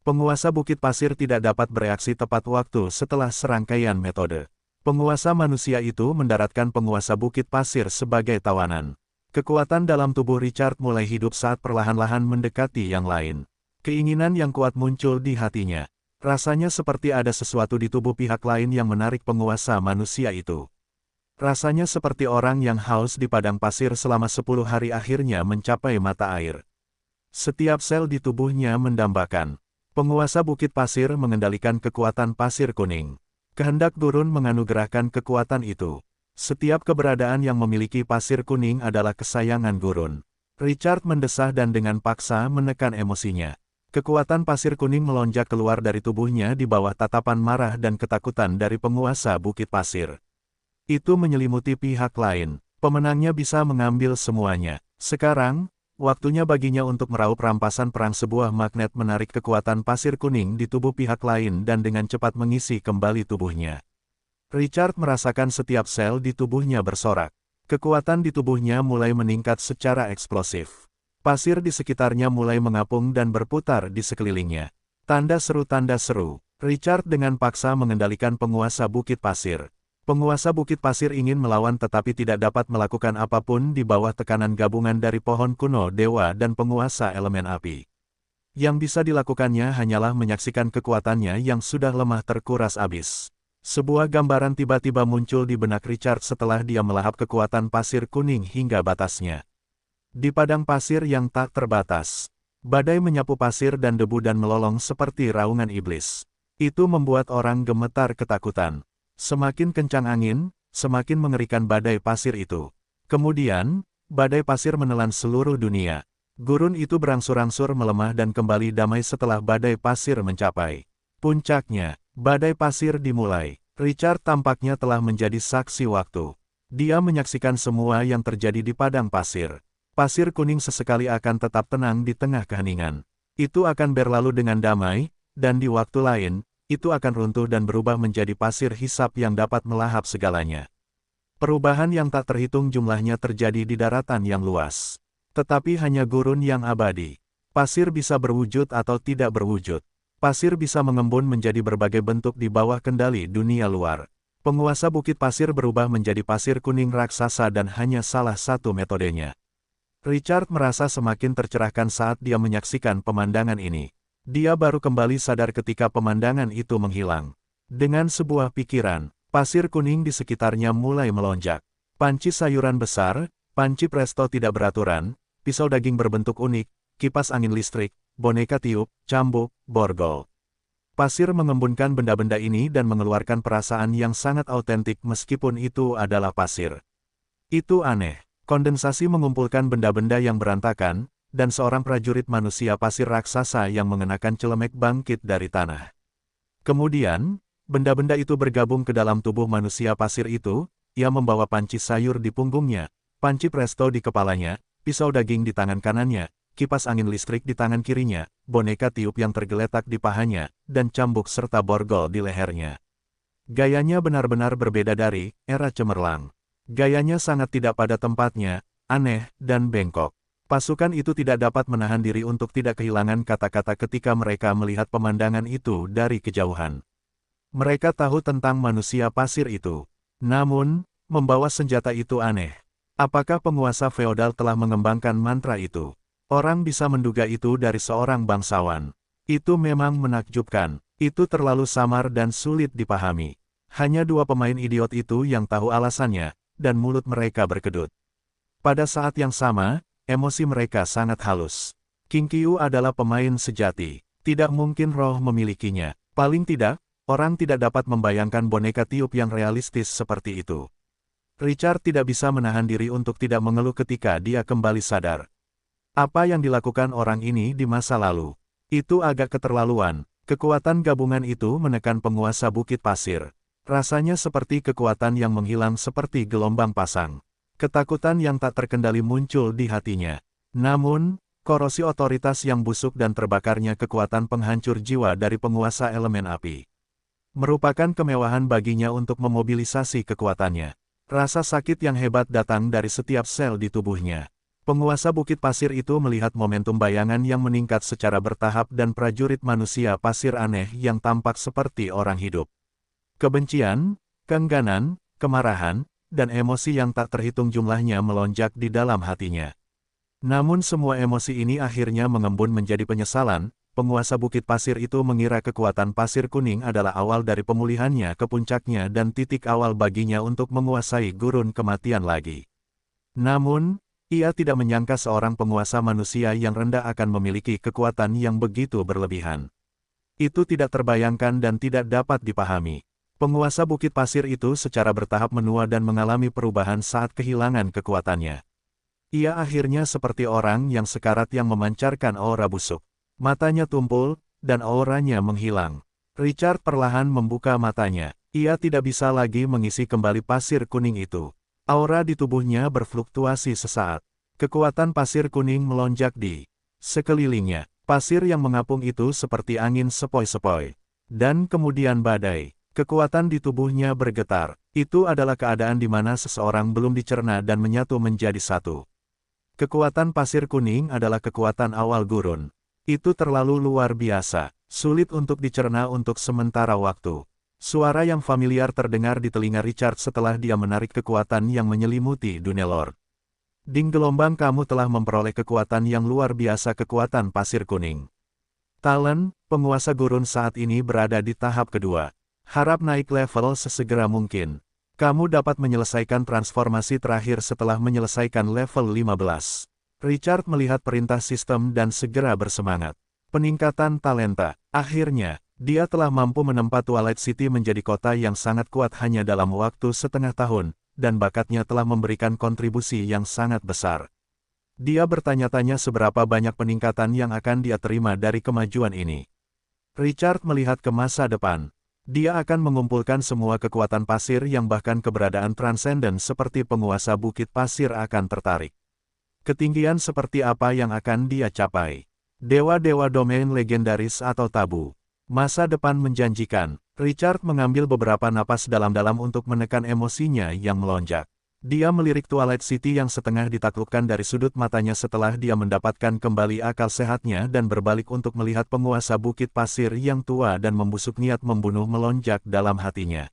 Penguasa Bukit Pasir tidak dapat bereaksi tepat waktu setelah serangkaian metode. Penguasa manusia itu mendaratkan penguasa Bukit Pasir sebagai tawanan. Kekuatan dalam tubuh Richard mulai hidup saat perlahan-lahan mendekati yang lain. Keinginan yang kuat muncul di hatinya. Rasanya seperti ada sesuatu di tubuh pihak lain yang menarik penguasa manusia itu. Rasanya seperti orang yang haus di padang pasir selama 10 hari akhirnya mencapai mata air. Setiap sel di tubuhnya mendambakan. Penguasa Bukit Pasir mengendalikan kekuatan pasir kuning. Kehendak gurun menganugerahkan kekuatan itu. Setiap keberadaan yang memiliki pasir kuning adalah kesayangan gurun. Richard mendesah dan dengan paksa menekan emosinya. Kekuatan pasir kuning melonjak keluar dari tubuhnya di bawah tatapan marah dan ketakutan dari penguasa Bukit Pasir. Itu menyelimuti pihak lain. Pemenangnya bisa mengambil semuanya. Sekarang, waktunya baginya untuk meraup rampasan perang. Sebuah magnet menarik kekuatan pasir kuning di tubuh pihak lain dan dengan cepat mengisi kembali tubuhnya. Richard merasakan setiap sel di tubuhnya bersorak. Kekuatan di tubuhnya mulai meningkat secara eksplosif. Pasir di sekitarnya mulai mengapung dan berputar di sekelilingnya. Tanda seru tanda seru. Richard dengan paksa mengendalikan penguasa Bukit Pasir. Penguasa Bukit Pasir ingin melawan tetapi tidak dapat melakukan apapun di bawah tekanan gabungan dari pohon kuno dewa dan penguasa elemen api. Yang bisa dilakukannya hanyalah menyaksikan kekuatannya yang sudah lemah terkuras habis. Sebuah gambaran tiba-tiba muncul di benak Richard setelah dia melahap kekuatan pasir kuning hingga batasnya. Di padang pasir yang tak terbatas, badai menyapu pasir dan debu dan melolong seperti raungan iblis. Itu membuat orang gemetar ketakutan. Semakin kencang angin, semakin mengerikan badai pasir itu. Kemudian, badai pasir menelan seluruh dunia. Gurun itu berangsur-angsur melemah dan kembali damai setelah badai pasir mencapai puncaknya. Badai pasir dimulai. Richard tampaknya telah menjadi saksi waktu. Dia menyaksikan semua yang terjadi di padang pasir. Pasir kuning sesekali akan tetap tenang di tengah keheningan. Itu akan berlalu dengan damai, dan di waktu lain, itu akan runtuh dan berubah menjadi pasir hisap yang dapat melahap segalanya. Perubahan yang tak terhitung jumlahnya terjadi di daratan yang luas. Tetapi hanya gurun yang abadi. Pasir bisa berwujud atau tidak berwujud. Pasir bisa mengembun menjadi berbagai bentuk di bawah kendali dunia luar. Penguasa bukit pasir berubah menjadi pasir kuning raksasa dan hanya salah satu metodenya. Richard merasa semakin tercerahkan saat dia menyaksikan pemandangan ini. Dia baru kembali sadar ketika pemandangan itu menghilang. Dengan sebuah pikiran, pasir kuning di sekitarnya mulai melonjak. Panci sayuran besar, panci presto tidak beraturan, pisau daging berbentuk unik, kipas angin listrik, boneka tiup, cambuk, borgol. Pasir mengembunkan benda-benda ini dan mengeluarkan perasaan yang sangat autentik meskipun itu adalah pasir. Itu aneh. Kondensasi mengumpulkan benda-benda yang berantakan, dan seorang prajurit manusia pasir raksasa yang mengenakan celemek bangkit dari tanah. Kemudian, benda-benda itu bergabung ke dalam tubuh manusia pasir itu, ia membawa panci sayur di punggungnya, panci presto di kepalanya, pisau daging di tangan kanannya, kipas angin listrik di tangan kirinya, boneka tiup yang tergeletak di pahanya, dan cambuk serta borgol di lehernya. Gayanya benar-benar berbeda dari era cemerlang. Gayanya sangat tidak pada tempatnya, aneh, dan bengkok. Pasukan itu tidak dapat menahan diri untuk tidak kehilangan kata-kata ketika mereka melihat pemandangan itu dari kejauhan. Mereka tahu tentang manusia pasir itu. Namun, membawa senjata itu aneh. Apakah penguasa feodal telah mengembangkan mantra itu? Orang bisa menduga itu dari seorang bangsawan. Itu memang menakjubkan. Itu terlalu samar dan sulit dipahami. Hanya dua pemain idiot itu yang tahu alasannya, dan mulut mereka berkedut. Pada saat yang sama, emosi mereka sangat halus. King Qiu adalah pemain sejati. Tidak mungkin roh memilikinya. Paling tidak, orang tidak dapat membayangkan boneka tiup yang realistis seperti itu. Richard tidak bisa menahan diri untuk tidak mengeluh ketika dia kembali sadar. Apa yang dilakukan orang ini di masa lalu? Itu agak keterlaluan. Kekuatan gabungan itu menekan penguasa Bukit Pasir. Rasanya seperti kekuatan yang menghilang seperti gelombang pasang. Ketakutan yang tak terkendali muncul di hatinya. Namun, korosi otoritas yang busuk dan terbakarnya kekuatan penghancur jiwa dari penguasa elemen api merupakan kemewahan baginya untuk memobilisasi kekuatannya. Rasa sakit yang hebat datang dari setiap sel di tubuhnya. Penguasa Bukit Pasir itu melihat momentum bayangan yang meningkat secara bertahap dan prajurit manusia pasir aneh yang tampak seperti orang hidup. Kebencian, keengganan, kemarahan, dan emosi yang tak terhitung jumlahnya melonjak di dalam hatinya. Namun semua emosi ini akhirnya mengembun menjadi penyesalan. Penguasa Bukit Pasir itu mengira kekuatan pasir kuning adalah awal dari pemulihannya ke puncaknya dan titik awal baginya untuk menguasai gurun kematian lagi. Namun, ia tidak menyangka seorang penguasa manusia yang rendah akan memiliki kekuatan yang begitu berlebihan. Itu tidak terbayangkan dan tidak dapat dipahami. Penguasa Bukit Pasir itu secara bertahap menua dan mengalami perubahan saat kehilangan kekuatannya. Ia akhirnya seperti orang yang sekarat yang memancarkan aura busuk. Matanya tumpul, dan auranya menghilang. Richard perlahan membuka matanya. Ia tidak bisa lagi mengisi kembali pasir kuning itu. Aura di tubuhnya berfluktuasi sesaat. Kekuatan pasir kuning melonjak di sekelilingnya. Pasir yang mengapung itu seperti angin sepoi-sepoi. Dan kemudian badai. Kekuatan di tubuhnya bergetar. Itu adalah keadaan di mana seseorang belum dicerna dan menyatu menjadi satu. Kekuatan pasir kuning adalah kekuatan awal gurun. Itu terlalu luar biasa, sulit untuk dicerna untuk sementara waktu. Suara yang familiar terdengar di telinga Richard setelah dia menarik kekuatan yang menyelimuti Dunelord. Ding gelombang, kamu telah memperoleh kekuatan yang luar biasa, kekuatan pasir kuning. Talon, penguasa gurun saat ini berada di tahap kedua. Harap naik level sesegera mungkin. Kamu dapat menyelesaikan transformasi terakhir setelah menyelesaikan level 15. Richard melihat perintah sistem dan segera bersemangat. Peningkatan talenta. Akhirnya, Dia telah mampu menempa Twilight City menjadi kota yang sangat kuat hanya dalam waktu setengah tahun, dan bakatnya telah memberikan kontribusi yang sangat besar. Dia bertanya-tanya seberapa banyak peningkatan yang akan dia terima dari kemajuan ini. Richard melihat ke masa depan. Dia akan mengumpulkan semua kekuatan pasir yang bahkan keberadaan transenden seperti penguasa Bukit Pasir akan tertarik. Ketinggian seperti apa yang akan dia capai? Dewa-dewa domain legendaris atau tabu? Masa depan menjanjikan. Richard mengambil beberapa napas dalam-dalam untuk menekan emosinya yang melonjak. Dia melirik Twilight City yang setengah ditaklukkan dari sudut matanya setelah dia mendapatkan kembali akal sehatnya dan berbalik untuk melihat penguasa Bukit Pasir yang tua dan membusuk niat membunuh melonjak dalam hatinya.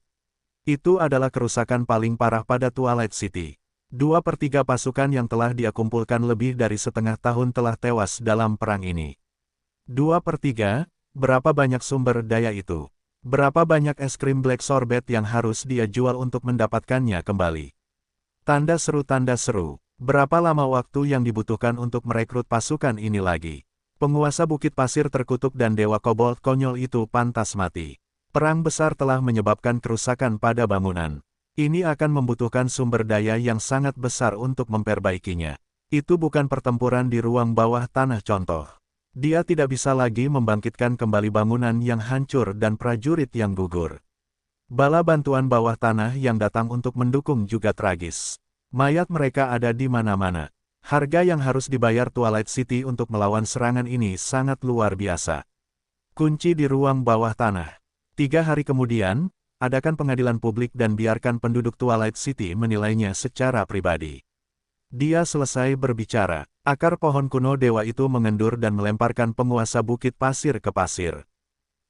Itu adalah kerusakan paling parah pada Twilight City. 2/3 pasukan yang telah dia kumpulkan lebih dari setengah tahun telah tewas dalam perang ini. 2/3? Berapa banyak sumber daya itu? Berapa banyak es krim Black Sorbet yang harus dia jual untuk mendapatkannya kembali? Tanda seru. Berapa lama waktu yang dibutuhkan untuk merekrut pasukan ini lagi? Penguasa Bukit Pasir terkutuk dan Dewa Kobold konyol itu pantas mati. Perang besar telah menyebabkan kerusakan pada bangunan. Ini akan membutuhkan sumber daya yang sangat besar untuk memperbaikinya. Itu bukan pertempuran di ruang bawah tanah contoh. Dia tidak bisa lagi membangkitkan kembali bangunan yang hancur dan prajurit yang gugur. Bala bantuan bawah tanah yang datang untuk mendukung juga tragis. Mayat mereka ada di mana-mana. Harga yang harus dibayar Twilight City untuk melawan serangan ini sangat luar biasa. Kunci di ruang bawah tanah. 3 hari kemudian, adakan pengadilan publik dan biarkan penduduk Twilight City menilainya secara pribadi. Dia selesai berbicara. Akar pohon kuno dewa itu mengendur dan melemparkan penguasa Bukit Pasir ke pasir.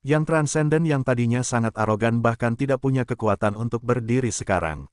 Yang transenden yang tadinya sangat arogan bahkan tidak punya kekuatan untuk berdiri sekarang.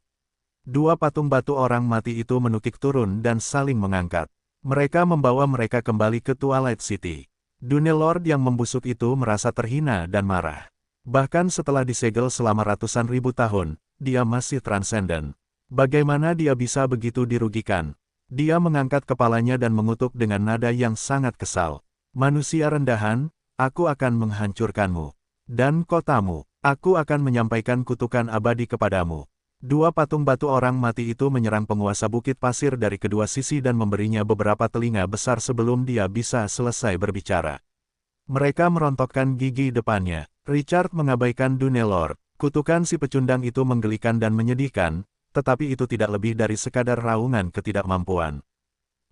2 patung batu orang mati itu menukik turun dan saling mengangkat. Mereka membawa mereka kembali ke Twilight City. Dunelord yang membusuk itu merasa terhina dan marah. Bahkan setelah disegel selama ratusan ribu tahun, dia masih transenden. Bagaimana dia bisa begitu dirugikan? Dia mengangkat kepalanya dan mengutuk dengan nada yang sangat kesal. Manusia rendahan, aku akan menghancurkanmu. Dan kotamu, aku akan menyampaikan kutukan abadi kepadamu. 2 patung batu orang mati itu menyerang penguasa Bukit Pasir dari kedua sisi dan memberinya beberapa telinga besar sebelum dia bisa selesai berbicara. Mereka merontokkan gigi depannya. Richard mengabaikan Dunelord. Kutukan si pecundang itu menggelikan dan menyedihkan, tetapi itu tidak lebih dari sekadar raungan ketidakmampuan.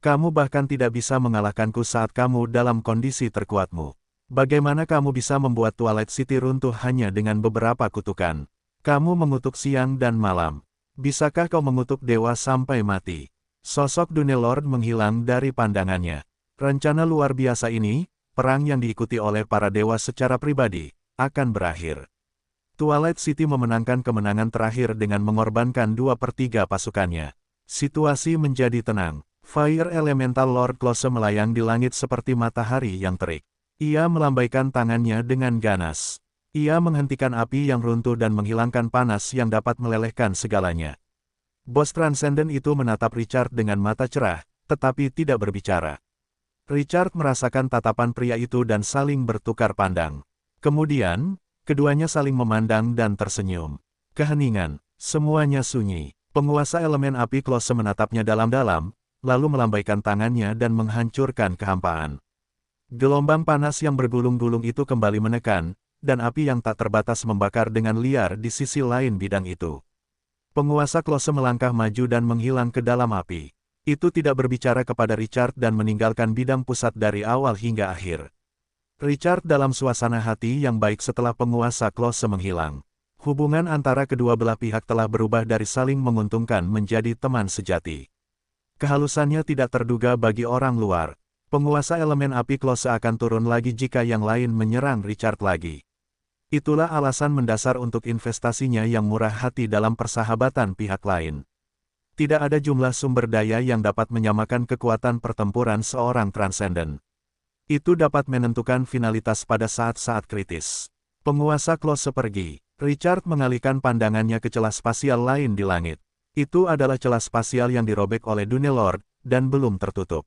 Kamu bahkan tidak bisa mengalahkanku saat kamu dalam kondisi terkuatmu. Bagaimana kamu bisa membuat Twilight City runtuh hanya dengan beberapa kutukan? Kamu mengutuk siang dan malam. Bisakah kau mengutuk dewa sampai mati? Sosok Dunelord menghilang dari pandangannya. Rencana luar biasa ini, perang yang diikuti oleh para dewa secara pribadi, akan berakhir. Twilight City memenangkan kemenangan terakhir dengan mengorbankan 2/3 pasukannya. Situasi menjadi tenang. Fire Elemental Lord Close melayang di langit seperti matahari yang terik. Ia melambaikan tangannya dengan ganas. Ia menghentikan api yang runtuh dan menghilangkan panas yang dapat melelehkan segalanya. Bos Transcendent itu menatap Richard dengan mata cerah, tetapi tidak berbicara. Richard merasakan tatapan pria itu dan saling bertukar pandang. Kemudian, keduanya saling memandang dan tersenyum. Keheningan, semuanya sunyi. Penguasa elemen api Close menatapnya dalam-dalam, lalu melambaikan tangannya dan menghancurkan kehampaan. Gelombang panas yang bergulung-gulung itu kembali menekan, dan api yang tak terbatas membakar dengan liar di sisi lain bidang itu. Penguasa Close melangkah maju dan menghilang ke dalam api. Itu tidak berbicara kepada Richard dan meninggalkan bidang pusat dari awal hingga akhir. Richard dalam suasana hati yang baik setelah penguasa Close menghilang. Hubungan antara kedua belah pihak telah berubah dari saling menguntungkan menjadi teman sejati. Kehalusannya tidak terduga bagi orang luar. Penguasa elemen api Close akan turun lagi jika yang lain menyerang Richard lagi. Itulah alasan mendasar untuk investasinya yang murah hati dalam persahabatan pihak lain. Tidak ada jumlah sumber daya yang dapat menyamakan kekuatan pertempuran seorang transenden. Itu dapat menentukan finalitas pada saat-saat kritis. Penguasa Close pergi. Richard mengalihkan pandangannya ke celah spasial lain di langit. Itu adalah celah spasial yang dirobek oleh Dunelord, dan belum tertutup.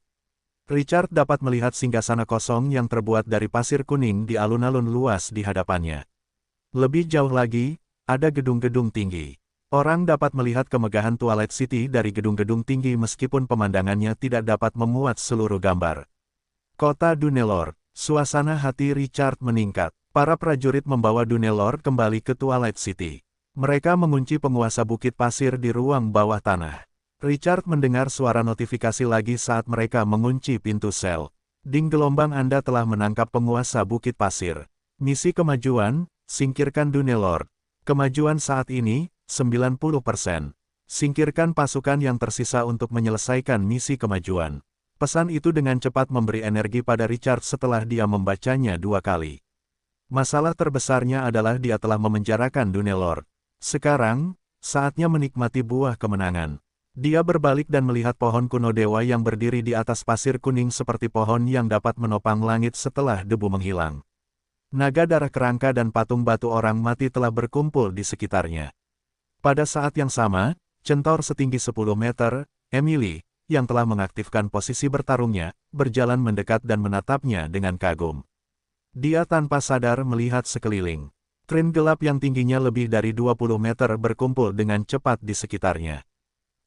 Richard dapat melihat singgasana kosong yang terbuat dari pasir kuning di alun-alun luas di hadapannya. Lebih jauh lagi, ada gedung-gedung tinggi. Orang dapat melihat kemegahan Twilight City dari gedung-gedung tinggi meskipun pemandangannya tidak dapat memuat seluruh gambar. Kota Dunelord, suasana hati Richard meningkat. Para prajurit membawa Dunelord kembali ke Twilight City. Mereka mengunci penguasa Bukit Pasir di ruang bawah tanah. Richard mendengar suara notifikasi lagi saat mereka mengunci pintu sel. Ding, gelombang Anda telah menangkap penguasa Bukit Pasir. Misi kemajuan, singkirkan Dunelord. Kemajuan saat ini, 90%. Singkirkan pasukan yang tersisa untuk menyelesaikan misi kemajuan. Pesan itu dengan cepat memberi energi pada Richard setelah dia membacanya 2 kali. Masalah terbesarnya adalah dia telah memenjarakan Dunelord. Sekarang, saatnya menikmati buah kemenangan. Dia berbalik dan melihat pohon kuno dewa yang berdiri di atas pasir kuning seperti pohon yang dapat menopang langit setelah debu menghilang. Naga darah kerangka dan patung batu orang mati telah berkumpul di sekitarnya. Pada saat yang sama, centaur setinggi 10 meter, Emily, yang telah mengaktifkan posisi bertarungnya, berjalan mendekat dan menatapnya dengan kagum. Dia tanpa sadar melihat sekeliling. Tren gelap yang tingginya lebih dari 20 meter berkumpul dengan cepat di sekitarnya.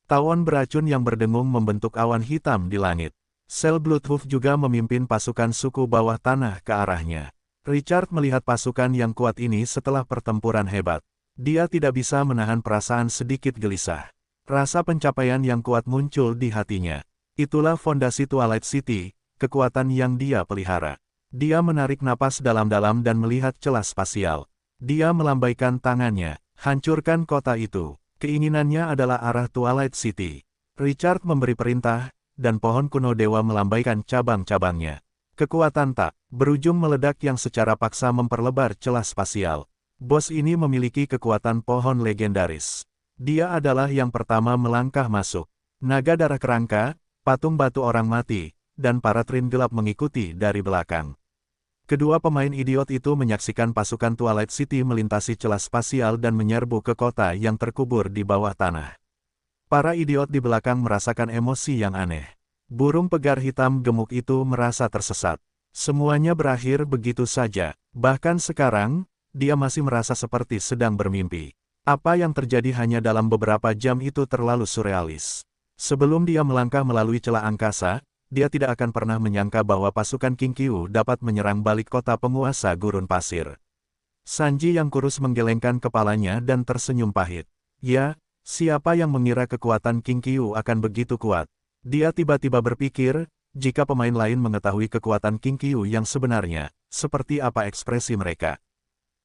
Tawon beracun yang berdengung membentuk awan hitam di langit. Sel Bloodhoof juga memimpin pasukan suku bawah tanah ke arahnya. Richard melihat pasukan yang kuat ini setelah pertempuran hebat. Dia tidak bisa menahan perasaan sedikit gelisah. Rasa pencapaian yang kuat muncul di hatinya. Itulah fondasi Twilight City, kekuatan yang dia pelihara. Dia menarik napas dalam-dalam dan melihat celah spasial. Dia melambaikan tangannya, hancurkan kota itu. Keinginannya adalah arah Twilight City. Richard memberi perintah, dan pohon kuno dewa melambaikan cabang-cabangnya. Kekuatan tak berujung meledak yang secara paksa memperlebar celah spasial. Bos ini memiliki kekuatan pohon legendaris. Dia adalah yang pertama melangkah masuk. Naga darah kerangka, patung batu orang mati, dan para trin gelap mengikuti dari belakang. Kedua pemain idiot itu menyaksikan pasukan Twilight City melintasi celah spasial dan menyerbu ke kota yang terkubur di bawah tanah. Para idiot di belakang merasakan emosi yang aneh. Burung pegar hitam gemuk itu merasa tersesat. Semuanya berakhir begitu saja. Bahkan sekarang, dia masih merasa seperti sedang bermimpi. Apa yang terjadi hanya dalam beberapa jam itu terlalu surrealis. Sebelum dia melangkah melalui celah angkasa, dia tidak akan pernah menyangka bahwa pasukan Qinkyu dapat menyerang balik kota penguasa gurun pasir. Sanji yang kurus menggelengkan kepalanya dan tersenyum pahit. Ya, siapa yang mengira kekuatan Qinkyu akan begitu kuat? Dia tiba-tiba berpikir, jika pemain lain mengetahui kekuatan Qinkyu yang sebenarnya, seperti apa ekspresi mereka.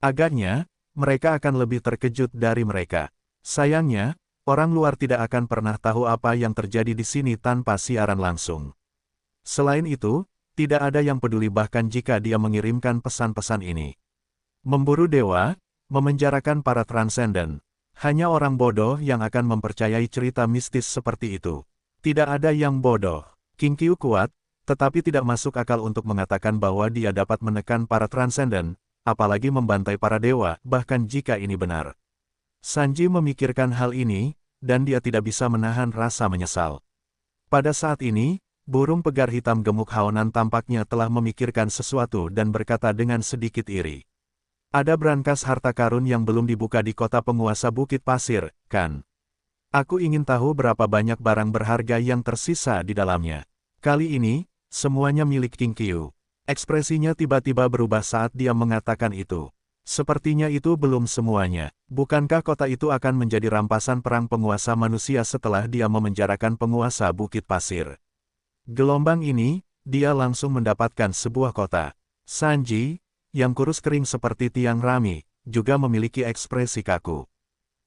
Agaknya, mereka akan lebih terkejut dari mereka. Sayangnya, orang luar tidak akan pernah tahu apa yang terjadi di sini tanpa siaran langsung. Selain itu, tidak ada yang peduli bahkan jika dia mengirimkan pesan-pesan ini. Memburu dewa, memenjarakan para transenden. Hanya orang bodoh yang akan mempercayai cerita mistis seperti itu. Tidak ada yang bodoh. Qinkyu kuat, tetapi tidak masuk akal untuk mengatakan bahwa dia dapat menekan para transenden, apalagi membantai para dewa, bahkan jika ini benar. Sanji memikirkan hal ini, dan dia tidak bisa menahan rasa menyesal. Pada saat ini, burung pegar hitam gemuk Haonan tampaknya telah memikirkan sesuatu dan berkata dengan sedikit iri. Ada brankas harta karun yang belum dibuka di kota penguasa Bukit Pasir, kan? Aku ingin tahu berapa banyak barang berharga yang tersisa di dalamnya. Kali ini, semuanya milik Qinkyu. Ekspresinya tiba-tiba berubah saat dia mengatakan itu. Sepertinya itu belum semuanya. Bukankah kota itu akan menjadi rampasan perang penguasa manusia setelah dia memenjarakan penguasa Bukit Pasir? Gelombang ini, dia langsung mendapatkan sebuah kota. Sanji, yang kurus kering seperti tiang rami, juga memiliki ekspresi kaku.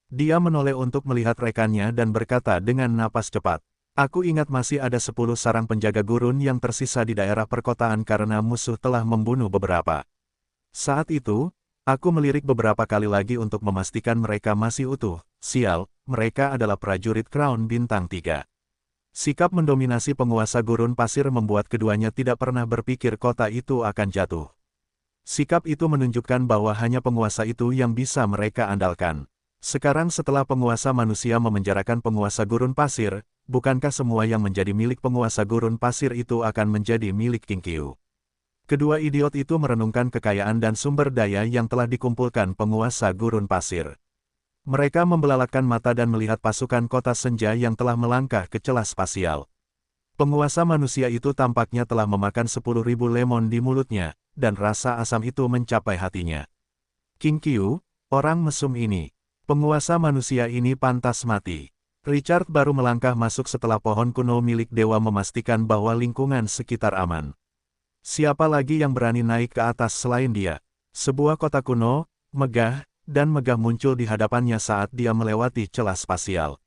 Dia menoleh untuk melihat rekannya dan berkata dengan napas cepat. Aku ingat masih ada 10 sarang penjaga gurun yang tersisa di daerah perkotaan karena musuh telah membunuh beberapa. Saat itu, aku melirik beberapa kali lagi untuk memastikan mereka masih utuh. Sial, mereka adalah prajurit Crown Bintang 3. Sikap mendominasi penguasa gurun pasir membuat keduanya tidak pernah berpikir kota itu akan jatuh. Sikap itu menunjukkan bahwa hanya penguasa itu yang bisa mereka andalkan. Sekarang setelah penguasa manusia memenjarakan penguasa gurun pasir, bukankah semua yang menjadi milik penguasa gurun pasir itu akan menjadi milik King Qiu? Kedua idiot itu merenungkan kekayaan dan sumber daya yang telah dikumpulkan penguasa gurun pasir. Mereka membelalakan mata dan melihat pasukan kota senja yang telah melangkah ke celah spasial. Penguasa manusia itu tampaknya telah memakan 10.000 lemon di mulutnya, dan rasa asam itu mencapai hatinya. King Qiu, orang mesum ini. Penguasa manusia ini pantas mati. Richard baru melangkah masuk setelah pohon kuno milik dewa memastikan bahwa lingkungan sekitar aman. Siapa lagi yang berani naik ke atas selain dia? Sebuah kota kuno, megah, dan megah muncul di hadapannya saat dia melewati celah spasial.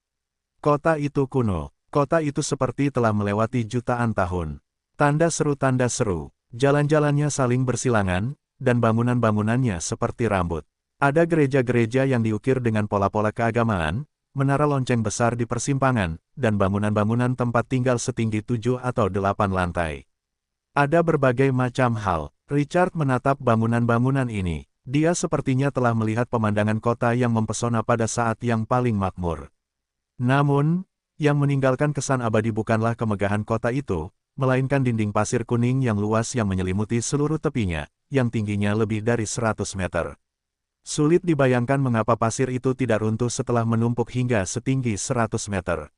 Kota itu kuno. Kota itu seperti telah melewati jutaan tahun. Tanda seru, jalan-jalannya saling bersilangan, dan bangunan-bangunannya seperti rambut. Ada gereja-gereja yang diukir dengan pola-pola keagamaan, menara lonceng besar di persimpangan, dan bangunan-bangunan tempat tinggal setinggi 7 atau 8 lantai. Ada berbagai macam hal. Richard menatap bangunan-bangunan ini. Dia sepertinya telah melihat pemandangan kota yang mempesona pada saat yang paling makmur. Namun, yang meninggalkan kesan abadi bukanlah kemegahan kota itu, melainkan dinding pasir kuning yang luas yang menyelimuti seluruh tepinya, yang tingginya lebih dari 100 meter. Sulit dibayangkan mengapa pasir itu tidak runtuh setelah menumpuk hingga setinggi 100 meter.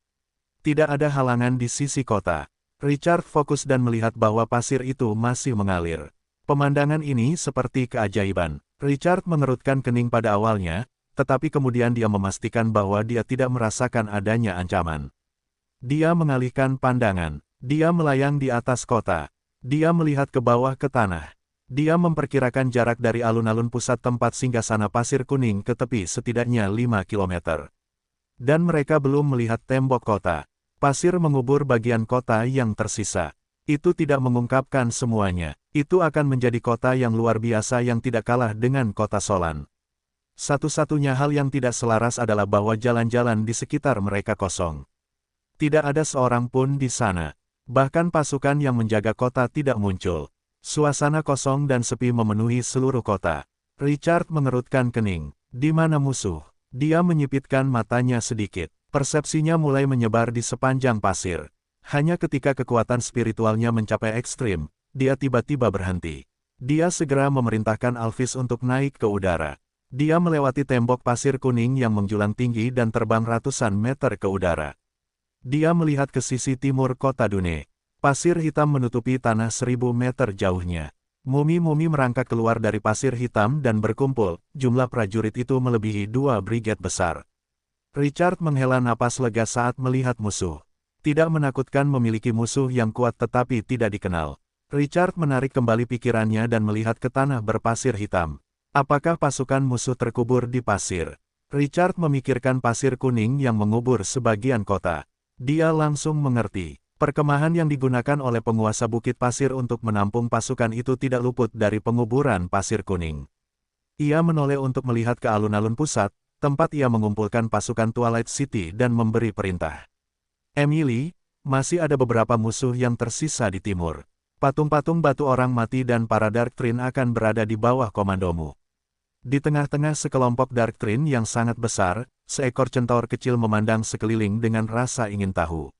Tidak ada halangan di sisi kota. Richard fokus dan melihat bahwa pasir itu masih mengalir. Pemandangan ini seperti keajaiban. Richard mengerutkan kening pada awalnya, tetapi kemudian dia memastikan bahwa dia tidak merasakan adanya ancaman. Dia mengalihkan pandangan. Dia melayang di atas kota. Dia melihat ke bawah ke tanah. Dia memperkirakan jarak dari alun-alun pusat tempat singgasana pasir kuning ke tepi setidaknya 5 km. Dan mereka belum melihat tembok kota. Pasir mengubur bagian kota yang tersisa. Itu tidak mengungkapkan semuanya. Itu akan menjadi kota yang luar biasa yang tidak kalah dengan kota Solan. Satu-satunya hal yang tidak selaras adalah bahwa jalan-jalan di sekitar mereka kosong. Tidak ada seorang pun di sana. Bahkan pasukan yang menjaga kota tidak muncul. Suasana kosong dan sepi memenuhi seluruh kota. Richard mengerutkan kening. Di mana musuh? Dia menyipitkan matanya sedikit. Persepsinya mulai menyebar di sepanjang pasir. Hanya ketika kekuatan spiritualnya mencapai ekstrim, dia tiba-tiba berhenti. Dia segera memerintahkan Alphys untuk naik ke udara. Dia melewati tembok pasir kuning yang menjulang tinggi dan terbang ratusan meter ke udara. Dia melihat ke sisi timur kota Dune. Pasir hitam menutupi tanah 1000 meter jauhnya. Mumi-mumi merangkak keluar dari pasir hitam dan berkumpul, jumlah prajurit itu melebihi 2 brigade besar. Richard menghela napas lega saat melihat musuh. Tidak menakutkan memiliki musuh yang kuat tetapi tidak dikenal. Richard menarik kembali pikirannya dan melihat ke tanah berpasir hitam. Apakah pasukan musuh terkubur di pasir? Richard memikirkan pasir kuning yang mengubur sebagian kota. Dia langsung mengerti. Perkemahan yang digunakan oleh penguasa Bukit Pasir untuk menampung pasukan itu tidak luput dari penguburan pasir kuning. Ia menoleh untuk melihat ke alun-alun pusat, tempat ia mengumpulkan pasukan Twilight City dan memberi perintah. Emily, masih ada beberapa musuh yang tersisa di timur. Patung-patung batu orang mati dan para Dark Trine akan berada di bawah komandomu. Di tengah-tengah sekelompok Dark Trine yang sangat besar, seekor centaur kecil memandang sekeliling dengan rasa ingin tahu.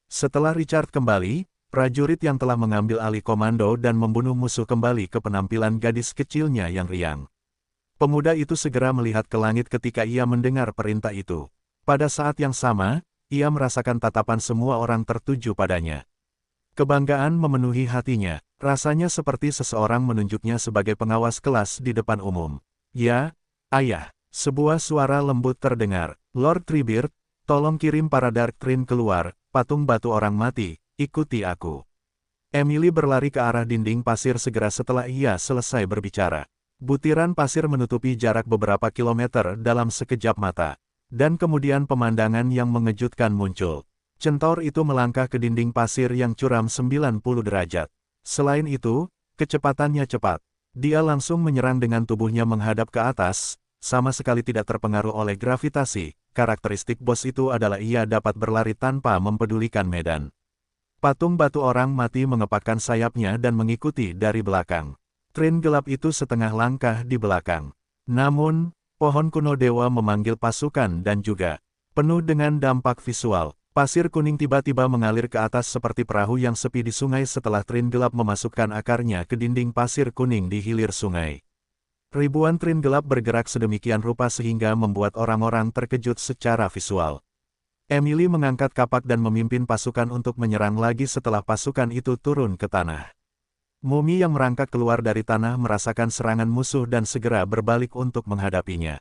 Setelah Richard kembali, prajurit yang telah mengambil alih komando dan membunuh musuh kembali ke penampilan gadis kecilnya yang riang. Pemuda itu segera melihat ke langit ketika ia mendengar perintah itu. Pada saat yang sama, ia merasakan tatapan semua orang tertuju padanya. Kebanggaan memenuhi hatinya, rasanya seperti seseorang menunjuknya sebagai pengawas kelas di depan umum. Ya, ayah, sebuah suara lembut terdengar. Lord Treebeard, tolong kirim para Dark Trine keluar, patung batu orang mati, ikuti aku. Emily berlari ke arah dinding pasir segera setelah ia selesai berbicara. Butiran pasir menutupi jarak beberapa kilometer dalam sekejap mata. Dan kemudian pemandangan yang mengejutkan muncul. Centaur itu melangkah ke dinding pasir yang curam 90 derajat. Selain itu, kecepatannya cepat. Dia langsung menyerang dengan tubuhnya menghadap ke atas, sama sekali tidak terpengaruh oleh gravitasi. Karakteristik bos itu adalah ia dapat berlari tanpa mempedulikan medan. Patung batu orang mati mengepakkan sayapnya dan mengikuti dari belakang. Trine gelap itu setengah langkah di belakang. Namun, Pohon kuno dewa memanggil pasukan dan juga penuh dengan dampak visual. Pasir kuning tiba-tiba mengalir ke atas seperti perahu yang sepi di sungai setelah trin gelap memasukkan akarnya ke dinding pasir kuning di hilir sungai. Ribuan trin gelap bergerak sedemikian rupa sehingga membuat orang-orang terkejut secara visual. Emily mengangkat kapak dan memimpin pasukan untuk menyerang lagi setelah pasukan itu turun ke tanah. Mumi yang merangkak keluar dari tanah merasakan serangan musuh dan segera berbalik untuk menghadapinya.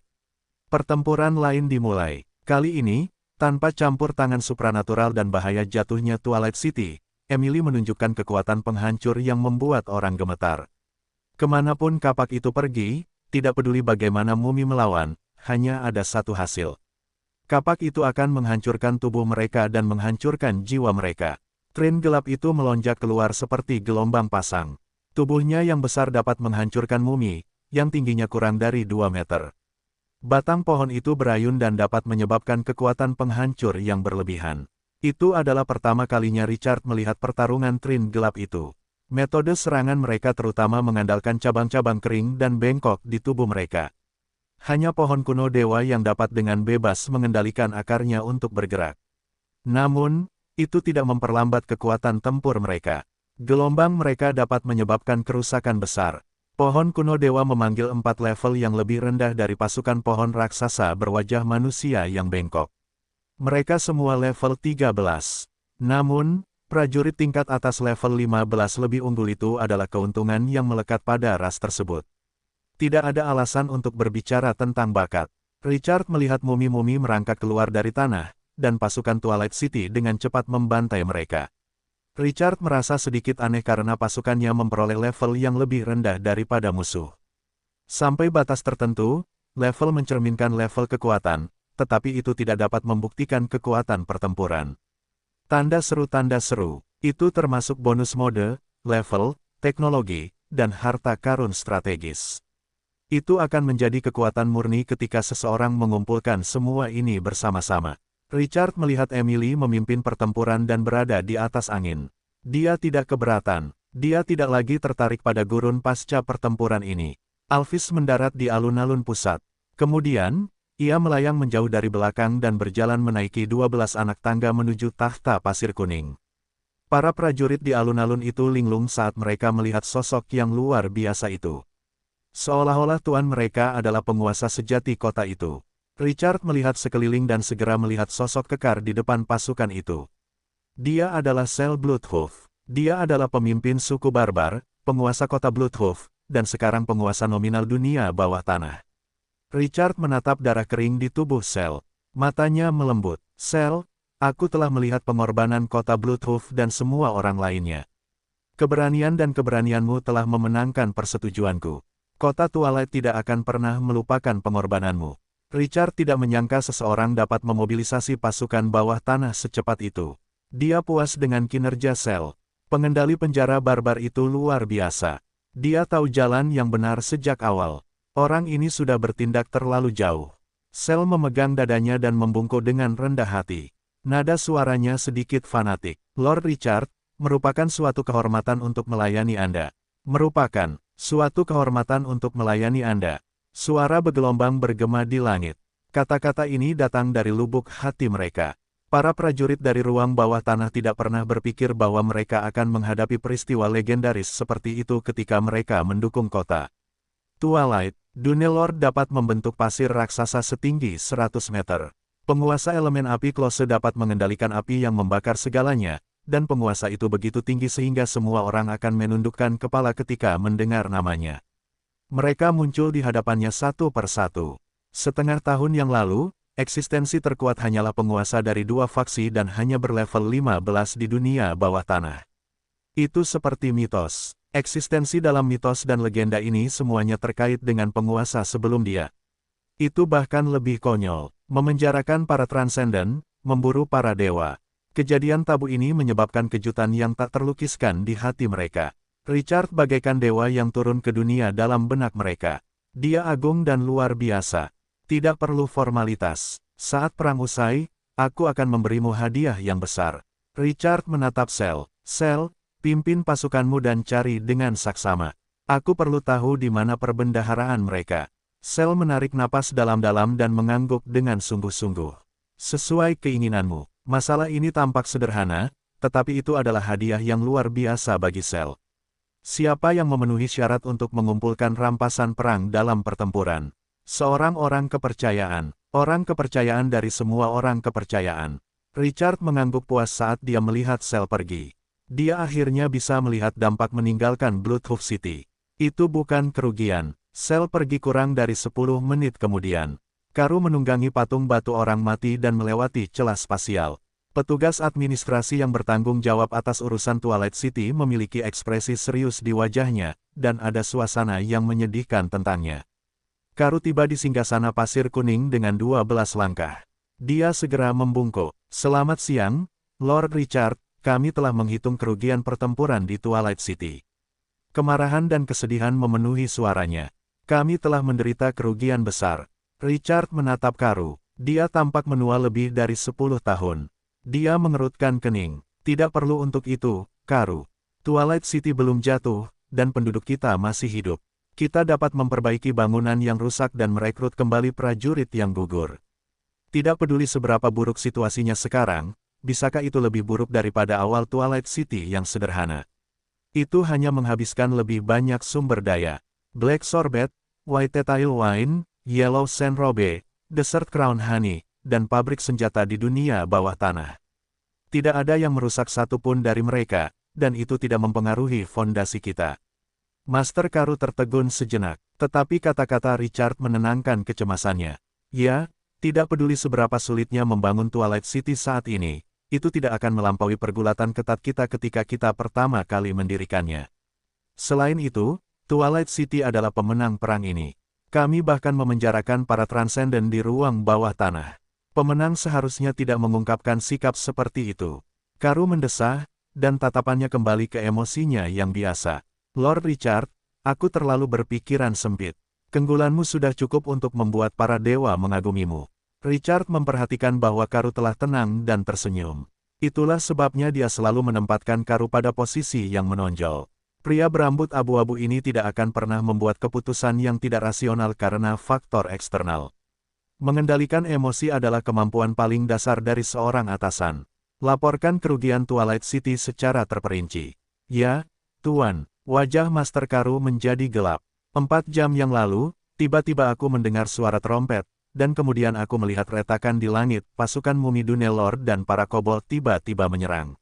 Pertempuran lain dimulai. Kali ini, tanpa campur tangan supranatural dan bahaya jatuhnya Twilight City, Emily menunjukkan kekuatan penghancur yang membuat orang gemetar. Kemanapun kapak itu pergi, tidak peduli bagaimana Mumi melawan, hanya ada satu hasil. Kapak itu akan menghancurkan tubuh mereka dan menghancurkan jiwa mereka. Trin gelap itu melonjak keluar seperti gelombang pasang. Tubuhnya yang besar dapat menghancurkan Mumi, yang tingginya kurang dari 2 meter. Batang pohon itu berayun dan dapat menyebabkan kekuatan penghancur yang berlebihan. Itu adalah pertama kalinya Richard melihat pertarungan trin gelap itu. Metode serangan mereka terutama mengandalkan cabang-cabang kering dan bengkok di tubuh mereka. Hanya pohon kuno dewa yang dapat dengan bebas mengendalikan akarnya untuk bergerak. Namun, itu tidak memperlambat kekuatan tempur mereka. Gelombang mereka dapat menyebabkan kerusakan besar. Pohon kuno dewa memanggil 4 level yang lebih rendah dari pasukan pohon raksasa berwajah manusia yang bengkok. Mereka semua level 13. Namun, prajurit tingkat atas level 15 lebih unggul itu adalah keuntungan yang melekat pada ras tersebut. Tidak ada alasan untuk berbicara tentang bakat. Richard melihat mumi-mumi merangkak keluar dari tanah, dan pasukan Twilight City dengan cepat membantai mereka. Richard merasa sedikit aneh karena pasukannya memperoleh level yang lebih rendah daripada musuh. Sampai batas tertentu, level mencerminkan level kekuatan, tetapi itu tidak dapat membuktikan kekuatan pertempuran. Tanda seru, itu termasuk bonus mode, level, teknologi, dan harta karun strategis. Itu akan menjadi kekuatan murni ketika seseorang mengumpulkan semua ini bersama-sama. Richard melihat Emily memimpin pertempuran dan berada di atas angin. Dia tidak keberatan. Dia tidak lagi tertarik pada gurun pasca pertempuran ini. Alphys mendarat di alun-alun pusat. Kemudian, ia melayang menjauh dari belakang dan berjalan menaiki 12 anak tangga menuju tahta pasir kuning. Para prajurit di alun-alun itu linglung saat mereka melihat sosok yang luar biasa itu. Seolah-olah tuan mereka adalah penguasa sejati kota itu. Richard melihat sekeliling dan segera melihat sosok kekar di depan pasukan itu. Dia adalah Sel Bloodhoof. Dia adalah pemimpin suku barbar, penguasa kota Bloodhoof, dan sekarang penguasa nominal dunia bawah tanah. Richard menatap darah kering di tubuh Sel. Matanya melembut. Sel, aku telah melihat pengorbanan kota Bloodhoof dan semua orang lainnya. Keberanian dan keberanianmu telah memenangkan persetujuanku. Kota Twilight tidak akan pernah melupakan pengorbananmu. Richard tidak menyangka seseorang dapat memobilisasi pasukan bawah tanah secepat itu. Dia puas dengan kinerja Sel. Pengendali penjara barbar itu luar biasa. Dia tahu jalan yang benar sejak awal. Orang ini sudah bertindak terlalu jauh. Sel memegang dadanya dan membungkuk dengan rendah hati. Nada suaranya sedikit fanatik. Lord Richard, merupakan suatu kehormatan untuk melayani Anda. Merupakan suatu kehormatan untuk melayani Anda. Suara bergelombang bergema di langit. Kata-kata ini datang dari lubuk hati mereka. Para prajurit dari ruang bawah tanah tidak pernah berpikir bahwa mereka akan menghadapi peristiwa legendaris seperti itu ketika mereka mendukung kota Twilight. Dunelord dapat membentuk pasir raksasa setinggi 100 meter. Penguasa elemen api Klose dapat mengendalikan api yang membakar segalanya, dan penguasa itu begitu tinggi sehingga semua orang akan menundukkan kepala ketika mendengar namanya. Mereka muncul di hadapannya satu persatu. Setengah tahun yang lalu, eksistensi terkuat hanyalah penguasa dari 2 faksi dan hanya berlevel 15 di dunia bawah tanah. Itu seperti mitos. Eksistensi dalam mitos dan legenda ini semuanya terkait dengan penguasa sebelum dia. Itu bahkan lebih konyol, memenjarakan para transenden, memburu para dewa. Kejadian tabu ini menyebabkan kejutan yang tak terlukiskan di hati mereka. Richard bagaikan dewa yang turun ke dunia dalam benak mereka. Dia agung dan luar biasa. Tidak perlu formalitas. Saat perang usai, aku akan memberimu hadiah yang besar. Richard menatap Sel. Sel, pimpin pasukanmu dan cari dengan saksama. Aku perlu tahu di mana perbendaharaan mereka. Sel menarik napas dalam-dalam dan mengangguk dengan sungguh-sungguh. Sesuai keinginanmu. Masalah ini tampak sederhana, tetapi itu adalah hadiah yang luar biasa bagi Sel. Siapa yang memenuhi syarat untuk mengumpulkan rampasan perang dalam pertempuran? Seorang orang kepercayaan dari semua orang kepercayaan. Richard mengangguk puas saat dia melihat Sel pergi. Dia akhirnya bisa melihat dampak meninggalkan Bloodhoof City. Itu bukan kerugian. Sel pergi kurang dari 10 menit kemudian. Karu menunggangi patung batu orang mati dan melewati celah spasial. Petugas administrasi yang bertanggung jawab atas urusan Twilight City memiliki ekspresi serius di wajahnya, dan ada suasana yang menyedihkan tentangnya. Karu tiba di singgasana pasir kuning dengan 12 langkah. Dia segera membungkuk. Selamat siang, Lord Richard, kami telah menghitung kerugian pertempuran di Twilight City. Kemarahan dan kesedihan memenuhi suaranya. Kami telah menderita kerugian besar. Richard menatap Karu. Dia tampak menua lebih dari 10 tahun. Dia mengerutkan kening. Tidak perlu untuk itu, Karu. Twilight City belum jatuh, dan penduduk kita masih hidup. Kita dapat memperbaiki bangunan yang rusak dan merekrut kembali prajurit yang gugur. Tidak peduli seberapa buruk situasinya sekarang, bisakah itu lebih buruk daripada awal Twilight City yang sederhana? Itu hanya menghabiskan lebih banyak sumber daya. Black Sorbet, White Tail Wine, Yellow Sand Robe, Desert Crown Honey, dan pabrik senjata di dunia bawah tanah. Tidak ada yang merusak satupun dari mereka, dan itu tidak mempengaruhi fondasi kita. Master Karu tertegun sejenak, tetapi kata-kata Richard menenangkan kecemasannya. Ya, tidak peduli seberapa sulitnya membangun Twilight City saat ini, itu tidak akan melampaui pergulatan ketat kita ketika kita pertama kali mendirikannya. Selain itu, Twilight City adalah pemenang perang ini. Kami bahkan memenjarakan para Transcendent di ruang bawah tanah. Pemenang seharusnya tidak mengungkapkan sikap seperti itu. Karu mendesah, dan tatapannya kembali ke emosinya yang biasa. Lord Richard, aku terlalu berpikiran sempit. Keunggulanmu sudah cukup untuk membuat para dewa mengagumimu. Richard memperhatikan bahwa Karu telah tenang dan tersenyum. Itulah sebabnya dia selalu menempatkan Karu pada posisi yang menonjol. Pria berambut abu-abu ini tidak akan pernah membuat keputusan yang tidak rasional karena faktor eksternal. Mengendalikan emosi adalah kemampuan paling dasar dari seorang atasan. Laporkan kerugian Twilight City secara terperinci. Ya, Tuan. Wajah Master Karu menjadi gelap. 4 jam yang lalu, tiba-tiba aku mendengar suara trompet, dan kemudian aku melihat retakan di langit, pasukan Mumi Dunelord dan para kobold tiba-tiba menyerang.